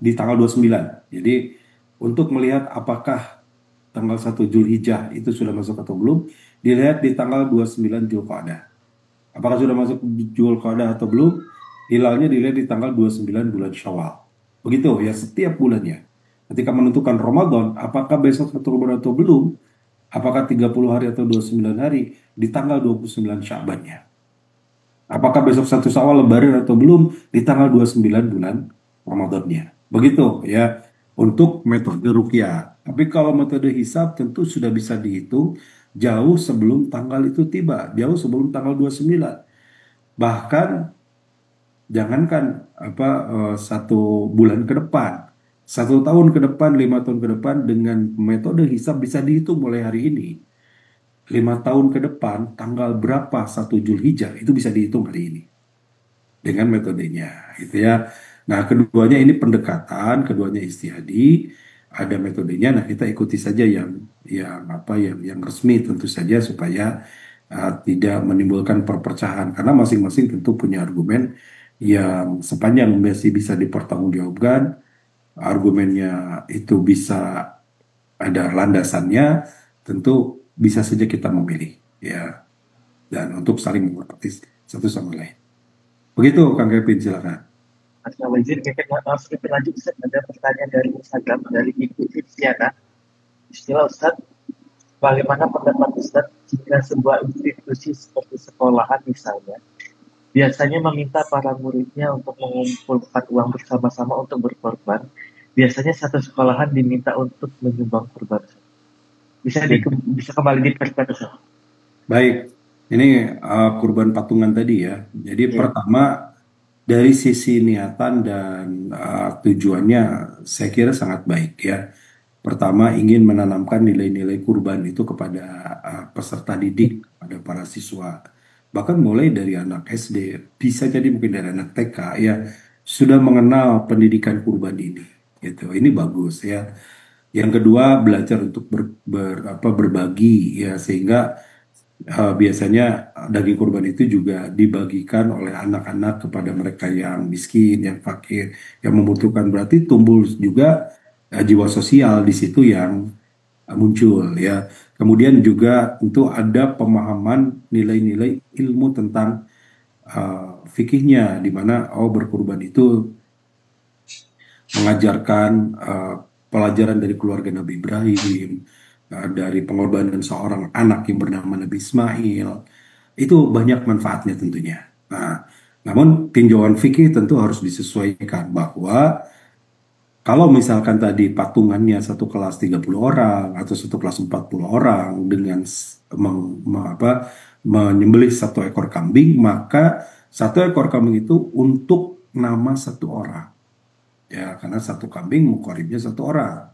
di tanggal 29. Jadi untuk melihat apakah tanggal 1 Zulhijjah itu sudah masuk atau belum, dilihat di tanggal 29 Zulqa'dah. Apakah sudah masuk Zulqa'dah atau belum? Hilalnya dilihat di tanggal 29 bulan Syawal. Begitu ya setiap bulannya. Ketika menentukan Ramadan, apakah besok 1 Ramadan atau belum? Apakah 30 hari atau 29 hari? Di tanggal 29 Sya'bannya. Apakah besok 1 Syawal Lebaran atau belum? Di tanggal 29 bulan Ramadannya. Begitu ya untuk metode ruqyah. Tapi kalau metode hisab tentu sudah bisa dihitung jauh sebelum tanggal itu tiba, jauh sebelum tanggal 29. Bahkan jangankan 1 bulan ke depan, 1 tahun ke depan, 5 tahun ke depan, dengan metode hisab bisa dihitung mulai hari ini. 5 tahun ke depan, tanggal berapa 1 Zulhijjah itu bisa dihitung hari ini dengan metodenya, gitu ya. Nah, keduanya ini pendekatan, keduanya istihadi, ada metodenya. Nah, kita ikuti saja yang resmi tentu saja supaya tidak menimbulkan perpecahan, karena masing-masing tentu punya argumen yang sepanjang masih bisa dipertanggungjawabkan, argumennya itu bisa ada landasannya, tentu bisa saja kita memilih ya, dan untuk saling mengerti satu sama lain. Begitu Kang Kevin, silakan. Mas Nawazir, langsung berlanjut Ustaz. Ada pertanyaan dari Instagram dari Ibu Fitriana. Istilah Ustaz, bagaimana pendapat Ustaz jika sebuah institusi seperti sekolahan misalnya biasanya meminta para muridnya untuk mengumpulkan uang bersama-sama untuk berkorban? Biasanya satu sekolahan diminta untuk menyumbang kurban. Bisa kembali diperkuat Ustaz. Baik, ini kurban patungan tadi ya. Jadi pertama dari sisi niatan dan tujuannya saya kira sangat baik ya. Pertama ingin menanamkan nilai-nilai kurban itu kepada peserta didik, pada para siswa. Bahkan mulai dari anak SD, bisa jadi mungkin dari anak TK ya, sudah mengenal pendidikan kurban ini. Gitu. Ini bagus ya. Yang kedua belajar untuk berbagi ya, sehingga biasanya daging kurban itu juga dibagikan oleh anak-anak kepada mereka yang miskin, yang fakir, yang membutuhkan. Berarti tumbuh juga jiwa sosial di situ yang muncul ya. Kemudian juga tentu ada pemahaman nilai-nilai ilmu tentang fikihnya, di mana berkurban itu mengajarkan pelajaran dari keluarga Nabi Ibrahim, dari pengorbanan seorang anak yang bernama Nabi Ismail. Itu banyak manfaatnya tentunya. Nah, namun tinjauan fikih tentu harus disesuaikan, bahwa kalau misalkan tadi patungannya satu kelas 30 orang atau satu kelas 40 orang dengan menyembelih 1 ekor kambing, maka 1 ekor kambing itu untuk nama 1 orang. Ya, karena 1 kambing mukoribnya 1 orang.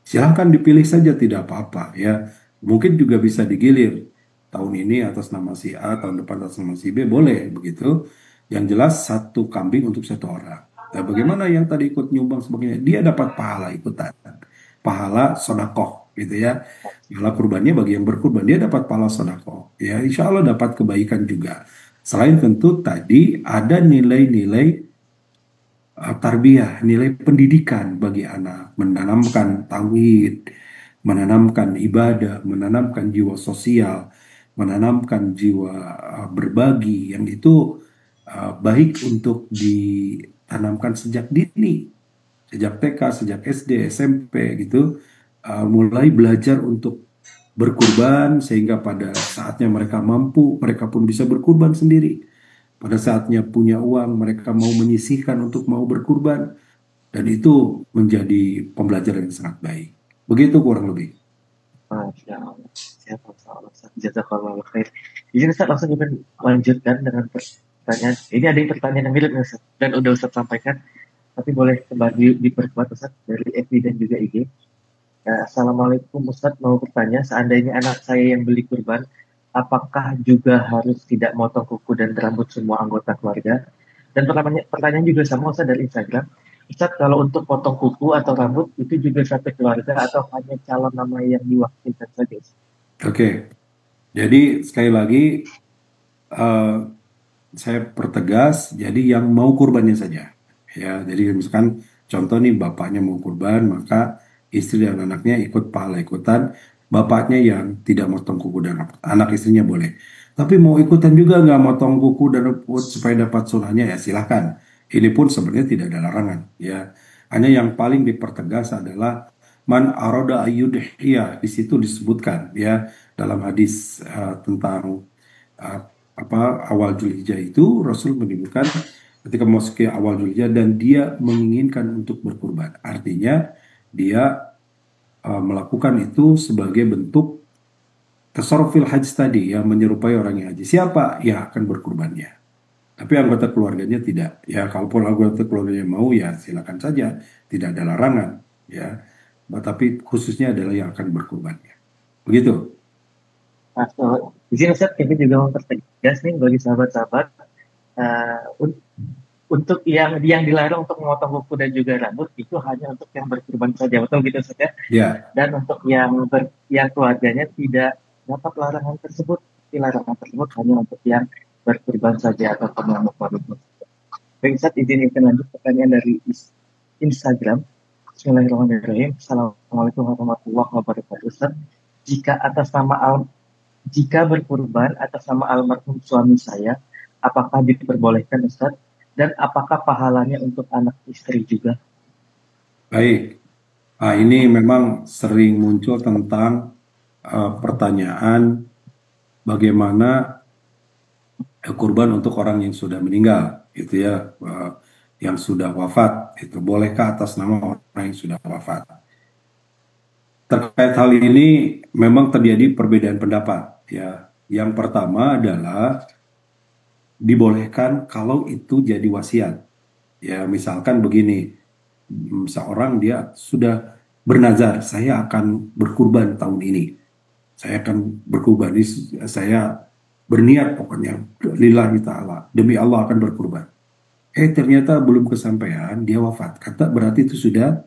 Silahkan dipilih saja, tidak apa-apa ya. Mungkin juga bisa digilir. Tahun ini atas nama si A, tahun depan atas nama si B, boleh begitu. Yang jelas 1 kambing untuk 1 orang. Nah, bagaimana yang tadi ikut nyumbang sebagainya? Dia dapat pahala ikutan. Pahala sodakoh gitu ya. Pahala kurbannya bagi yang berkurban, dia dapat pahala sodakoh. Ya, insya Allah dapat kebaikan juga. Selain tentu tadi ada nilai-nilai tarbiyah, nilai pendidikan bagi anak, menanamkan tauhid, menanamkan ibadah, menanamkan jiwa sosial, menanamkan jiwa berbagi, yang itu baik untuk ditanamkan sejak dini, sejak TK, sejak SD, SMP gitu, mulai belajar untuk berkurban, sehingga pada saatnya mereka mampu, mereka pun bisa berkurban sendiri. Pada saatnya punya uang, mereka mau menyisihkan untuk mau berkurban. Dan itu menjadi pembelajaran yang sangat baik. Begitu kurang lebih. Masya Allah. Siap, Ustaz. Jazakallah khair. Izin Ustaz, langsung kita lanjutkan dengan pertanyaan. Ini ada pertanyaan yang mirip Ustaz, dan udah Ustaz sampaikan. tapi boleh kembali diperkuat Ustaz dari FB dan juga IG. Assalamualaikum Ustaz, mau bertanya, seandainya anak saya yang beli kurban, apakah juga harus tidak motong kuku dan rambut semua anggota keluarga? Dan pertanyaan juga sama Ustaz dari Instagram. Ustaz, kalau untuk potong kuku atau rambut itu juga satu keluarga atau hanya calon nama yang diwakilkan saja? Oke. Jadi sekali lagi saya pertegas, jadi yang mau kurbannya saja. Ya, jadi misalkan contoh nih bapaknya mau kurban, maka istri dan anaknya ikut pahala ikutan. Bapaknya yang tidak motong kuku dan rambut, anak istrinya boleh. Tapi mau ikutan juga nggak motong kuku dan rambut supaya dapat sunahnya ya silahkan. Ini pun sebenarnya tidak ada larangan. Ya, hanya yang paling dipertegas adalah man aroda ayyudhiyah, di situ disebutkan ya dalam hadis tentang uh, awal Dzulhijjah itu Rasul menyebutkan ketika memasuki awal Dzulhijjah dan dia menginginkan untuk berkurban. Artinya dia melakukan itu sebagai bentuk tasarrufil hajj tadi yang menyerupai orang yang haji. Siapa yang akan berkurbannya? Tapi anggota keluarganya tidak. Ya, kalaupun anggota keluarganya mau ya silakan saja, tidak ada larangan. Ya, tapi khususnya adalah yang akan berkurbannya. Begitu. Nah, di sini Ustaz, kami juga mempertegas nih bagi sahabat-sahabat untuk yang dilarang untuk memotong kuku dan juga rambut itu hanya untuk yang berkurban saja, betul gitu Ustaz ya? Ya. Dan untuk yang keluarganya tidak dapat larangan tersebut, larangan tersebut hanya untuk yang berkurban saja atau yang berkurban. Baik Ustaz, izinkan lanjut pertanyaan dari Instagram. Bismillahirrahmanirrahim. Assalamualaikum warahmatullahi wabarakatuh. Ustaz, jika berkurban atas nama almarhum suami saya, apakah diperbolehkan Ustaz? Dan apakah pahalanya untuk anak istri juga? Baik. Ini memang sering muncul tentang pertanyaan bagaimana kurban untuk orang yang sudah meninggal, gitu ya, yang sudah wafat, itu bolehkah atas nama orang yang sudah wafat? Terkait hal ini memang terjadi perbedaan pendapat. Ya, yang pertama adalah dibolehkan kalau itu jadi wasiat. Ya, misalkan begini, seorang dia sudah bernazar, saya akan berkurban tahun ini. Saya akan berkurban, saya berniat pokoknya, lillahi ta'ala, demi Allah akan berkurban. Ternyata belum kesampaian, dia wafat. Kata berarti itu sudah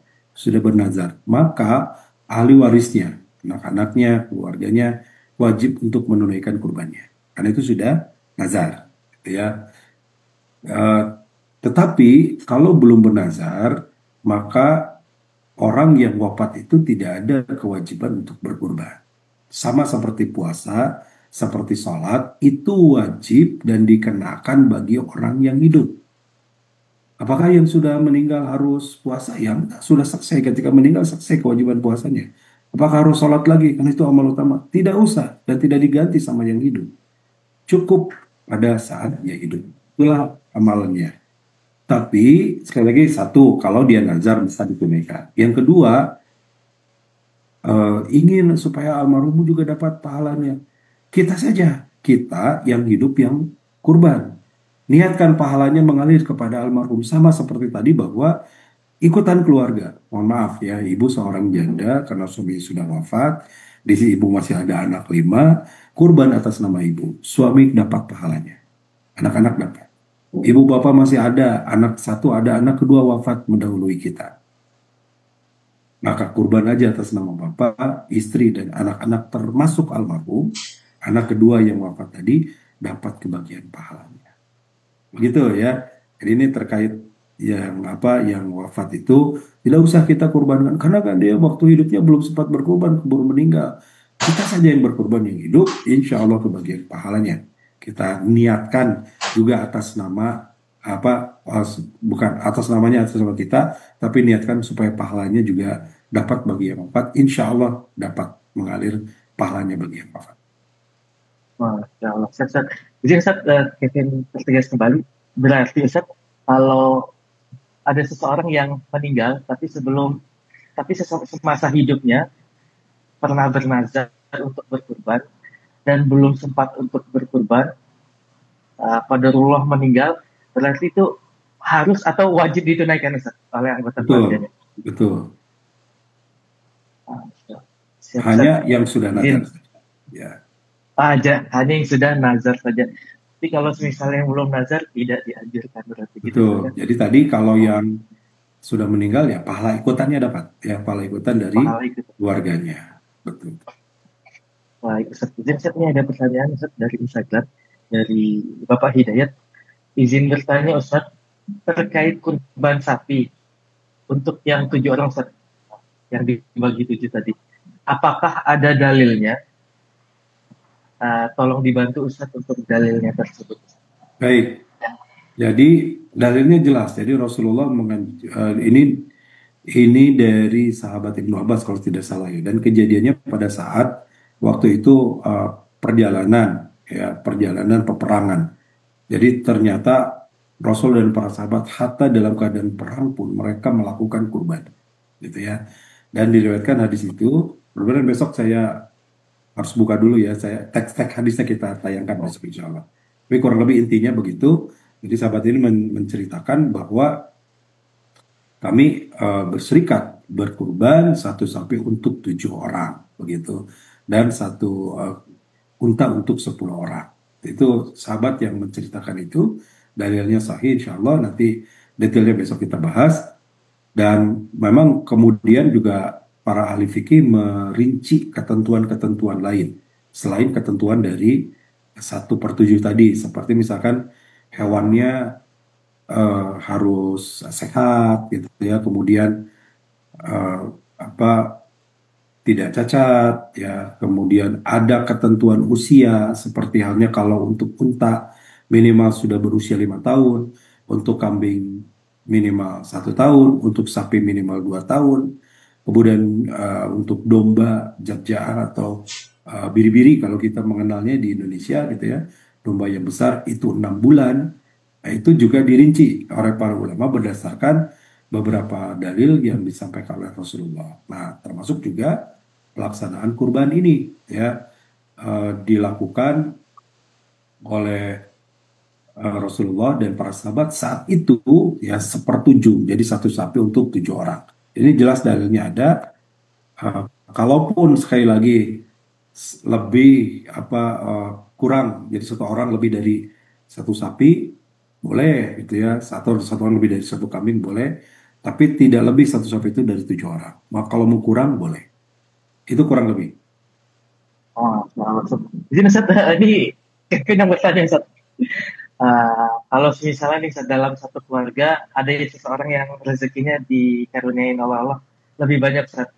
bernazar. Maka ahli warisnya, anak-anaknya, keluarganya, wajib untuk menunaikan kurbannya. Karena itu sudah nazar. Ya, tetapi kalau belum bernazar, maka orang yang wafat itu tidak ada kewajiban untuk berkurban. Sama seperti puasa, seperti sholat, itu wajib dan dikenakan bagi orang yang hidup. Apakah yang sudah meninggal harus puasa? Yang sudah selesai ketika meninggal selesai kewajiban puasanya. Apakah harus sholat lagi? Karena itu amal utama. Tidak usah dan tidak diganti sama yang hidup. Cukup pada saat dia hidup. Itulah amalannya. Tapi sekali lagi satu, kalau dia nazar bisa ditunaikan. Yang kedua, ingin supaya almarhum juga dapat pahalanya. Kita saja, kita yang hidup yang kurban. Niatkan pahalanya mengalir kepada almarhum. Sama seperti tadi bahwa ikutan keluarga. Mohon maaf ya, ibu seorang janda karena suami sudah wafat. Di sini ibu masih ada anak 5, kurban atas nama ibu. Suami dapat pahalanya. Anak-anak dapat. Ibu bapak masih ada, anak 1 ada, anak kedua wafat mendahului kita. Maka kurban aja atas nama bapak, istri, dan anak-anak termasuk almarhum. Anak kedua yang wafat tadi dapat kebagian pahalanya. Begitu ya. Jadi ini terkait yang wafat itu tidak usah kita kurbankan karena kan dia waktu hidupnya belum sempat berkurban, baru meninggal. Kita saja yang berkurban, yang hidup, insya Allah kebagian pahalanya. Kita niatkan juga atas nama bukan atas namanya, atas nama kita, tapi niatkan supaya pahalanya juga dapat bagi yang wafat. Insya Allah dapat mengalir pahalanya bagi yang wafat. Masya Allah. Ustaz. Jadi Ustaz, Kevin tertegas kembali. Berarti Ustaz, kalau ada seseorang yang meninggal, tapi semasa hidupnya pernah bernazar untuk berkurban dan belum sempat untuk berkurban, qadarullah meninggal, berarti itu harus atau wajib ditunaikan Ustaz oleh anggota Betul, keluarganya? betul. Siap, Hanya Ustaz. yang sudah nazar. Ya. Hanya yang sudah nazar saja. Tapi kalau misalnya yang belum nazar tidak dianjurkan berarti gitu. Betul. Ya. Jadi tadi kalau yang sudah meninggal ya pahala ikutannya dapat, ya pahala ikutan dari keluarganya. Betul. Baik Ustaz. Izin Ustaz, ini ada pertanyaan Ustaz dari Instagram dari Bapak Hidayat. Izin bertanya Ustaz terkait kurban sapi untuk yang 7 orang Ustaz, yang dibagi 7 tadi. Apakah ada dalilnya? Tolong dibantu Ustaz untuk dalilnya tersebut. Baik. Jadi dalilnya jelas. Jadi Rasulullah ini dari sahabat Ibnu Abbas kalau tidak salah ya. Dan kejadiannya pada saat waktu itu perjalanan peperangan. Jadi ternyata Rasul dan para sahabat hatta dalam keadaan perang pun mereka melakukan kurban, gitu ya. Dan diriwayatkan hadis itu. Benar-benar besok saya harus buka dulu ya, saya teks hadisnya kita tayangkan besok insya Allah. Tapi kurang lebih intinya begitu. Jadi sahabat ini menceritakan bahwa kami berserikat berkurban 1 sapi untuk 7 orang begitu, dan 1 unta untuk 10 orang. Itu sahabat yang menceritakan itu, dalilnya sahih insya Allah, nanti detailnya besok kita bahas. Dan memang kemudian juga para ahli fikih merinci ketentuan-ketentuan lain selain ketentuan dari 1/7 tadi, seperti misalkan hewannya harus sehat gitu ya, kemudian tidak cacat ya, kemudian ada ketentuan usia seperti halnya kalau untuk unta minimal sudah berusia 5 tahun, untuk kambing minimal 1 tahun, untuk sapi minimal 2 tahun. Kemudian untuk domba jabja'ah atau biri-biri kalau kita mengenalnya di Indonesia gitu ya, domba yang besar itu 6 bulan. Nah, itu juga dirinci oleh para ulama berdasarkan beberapa dalil yang disampaikan oleh Rasulullah. Nah, termasuk juga pelaksanaan kurban ini ya dilakukan oleh Rasulullah dan para sahabat saat itu ya 1/7, jadi 1 sapi untuk 7 orang. Ini jelas dalilnya ada. Kalaupun sekali lagi lebih kurang, jadi 1 orang lebih dari 1 sapi boleh gitu ya, satu orang lebih dari 1 kambing boleh, tapi tidak lebih 1 sapi itu dari 7 orang. Maka kalau mau kurang boleh. Itu kurang lebih. Jadi Ustaz, ini yang bertanya Ustaz. Kalau misalnya nih dalam satu keluarga ada seseorang yang rezekinya dikaruniai oleh Allah lebih banyak Ustaz,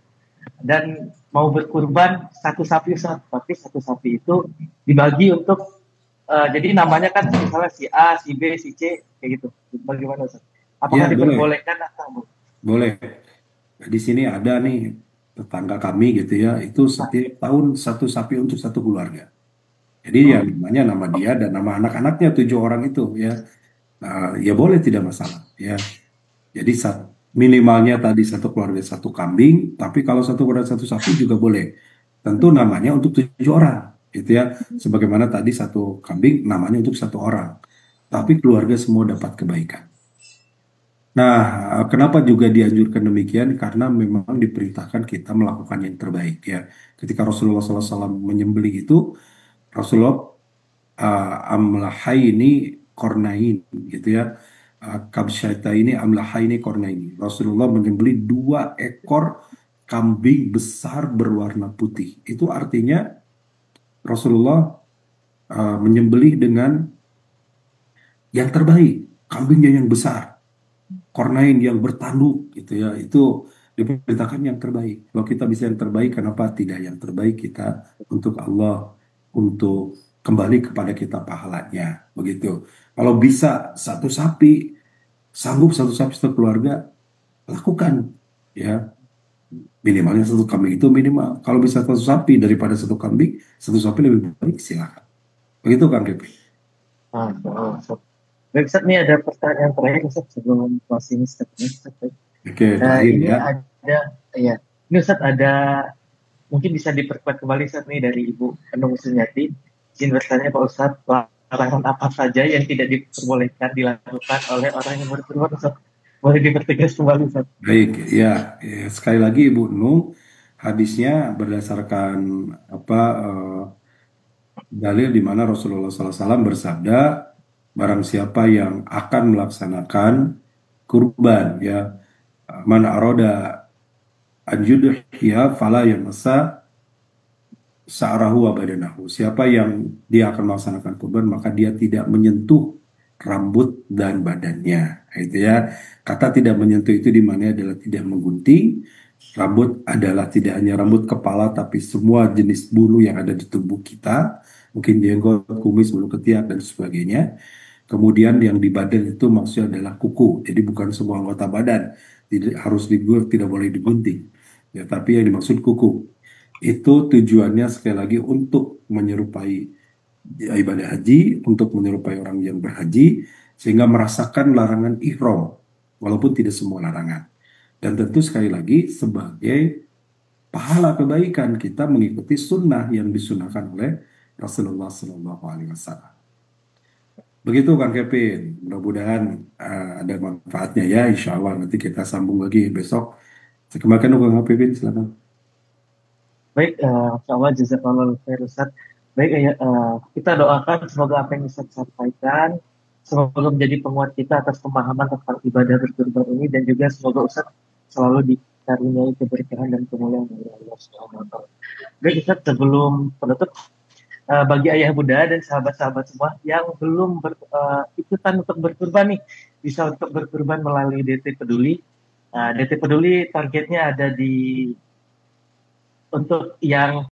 dan mau berkurban 1 sapi Ustaz, tapi 1 sapi itu dibagi untuk jadi namanya kan misalnya si A, si B, si C kayak gitu. Bagaimana Ustaz? Apakah diperbolehkan atau boleh? Di sini ada nih tetangga kami gitu ya, itu setiap tahun 1 sapi untuk 1 keluarga. Jadi ya namanya nama dia dan nama anak-anaknya 7 orang itu ya. Ya boleh, tidak masalah ya. Jadi minimalnya tadi 1 keluarga 1 kambing, tapi kalau 1 keluarga 1 sapi juga boleh. Tentu namanya untuk 7 orang gitu ya. Sebagaimana tadi 1 kambing namanya untuk 1 orang. Tapi keluarga semua dapat kebaikan. Nah, kenapa juga dianjurkan demikian? Karena memang diperintahkan kita melakukan yang terbaik ya. Ketika Rasulullah SAW menyembelih itu, Rasulullah amlahaini kornain gitu ya, kabsyataini amlahaini kornain. Rasulullah menyembelih 2 ekor kambing besar berwarna putih. Itu artinya Rasulullah menyembelih dengan yang terbaik, kambingnya yang besar, kornain yang bertanduk gitu ya. Itu diperintahkan yang terbaik. Kalau kita bisa yang terbaik, kenapa tidak yang terbaik kita untuk Allah, untuk kembali kepada kita pahalanya begitu. Kalau bisa 1 sapi, sanggup 1 sapi 1 keluarga, lakukan ya. Minimalnya 1 kambing itu minimal. Kalau bisa 1 sapi daripada 1 kambing, 1 sapi lebih baik, silakan. Begitu Kang Ripi. Baik Ustaz, ini ada pertanyaan terakhir Ustaz sebelum closing statement. Oke, terakhir ini ya. Ini Ustaz ada, mungkin bisa diperkuat kembali Ustaz nih dari Ibu Enung Sunyati. Izin bertanya Pak Ustaz, larangan apa saja yang tidak diperbolehkan dilakukan oleh orang yang berkurban, Ustaz? Boleh dipertegas kembali, Ustaz? Baik, ya, sekali lagi Ibu Nung, hadisnya berdasarkan dalil di mana Rasulullah SAW bersabda, barang siapa yang akan melaksanakan kurban, ya, man aroda an yudhiya fala yamassa sa'rahu wa badanahu. Siapa yang dia akan melaksanakan kurban, maka dia tidak menyentuh rambut dan badannya. Itu ya. Kata tidak menyentuh itu di mana adalah tidak menggunting. Rambut adalah tidak hanya rambut kepala, tapi semua jenis bulu yang ada di tubuh kita. Mungkin jenggot, kumis, bulu ketiak, dan sebagainya. Kemudian yang di badan itu maksudnya adalah kuku. Jadi bukan semua anggota badan. Tidak boleh digunting. Ya, tapi yang dimaksud kuku. Itu tujuannya sekali lagi untuk menyerupai ibadah haji, untuk menyerupai orang yang berhaji, sehingga merasakan larangan ihram, walaupun tidak semua larangan. Dan tentu sekali lagi sebagai pahala kebaikan kita mengikuti sunnah yang disunahkan oleh Rasulullah SAW. Begitu Kang Kevin, mudah-mudahan ada manfaatnya ya, insya Allah nanti kita sambung lagi besok. Saya kembalikan ke Kang Kevin, silakan. Baik, insya jazakallahu khair, Ustaz. Baik, kita doakan semoga apa yang Ustaz sampaikan semoga menjadi penguat kita atas pemahaman tentang ibadah berkurban ini, dan juga semoga Ustaz selalu dikaruniai keberkahan dan kemuliaan dari Allah SWT. Baik Ustaz, sebelum penutup, bagi ayah bunda dan sahabat-sahabat semua yang belum ikutan untuk berkurban nih, bisa untuk berkurban melalui DT Peduli. DT Peduli targetnya ada untuk yang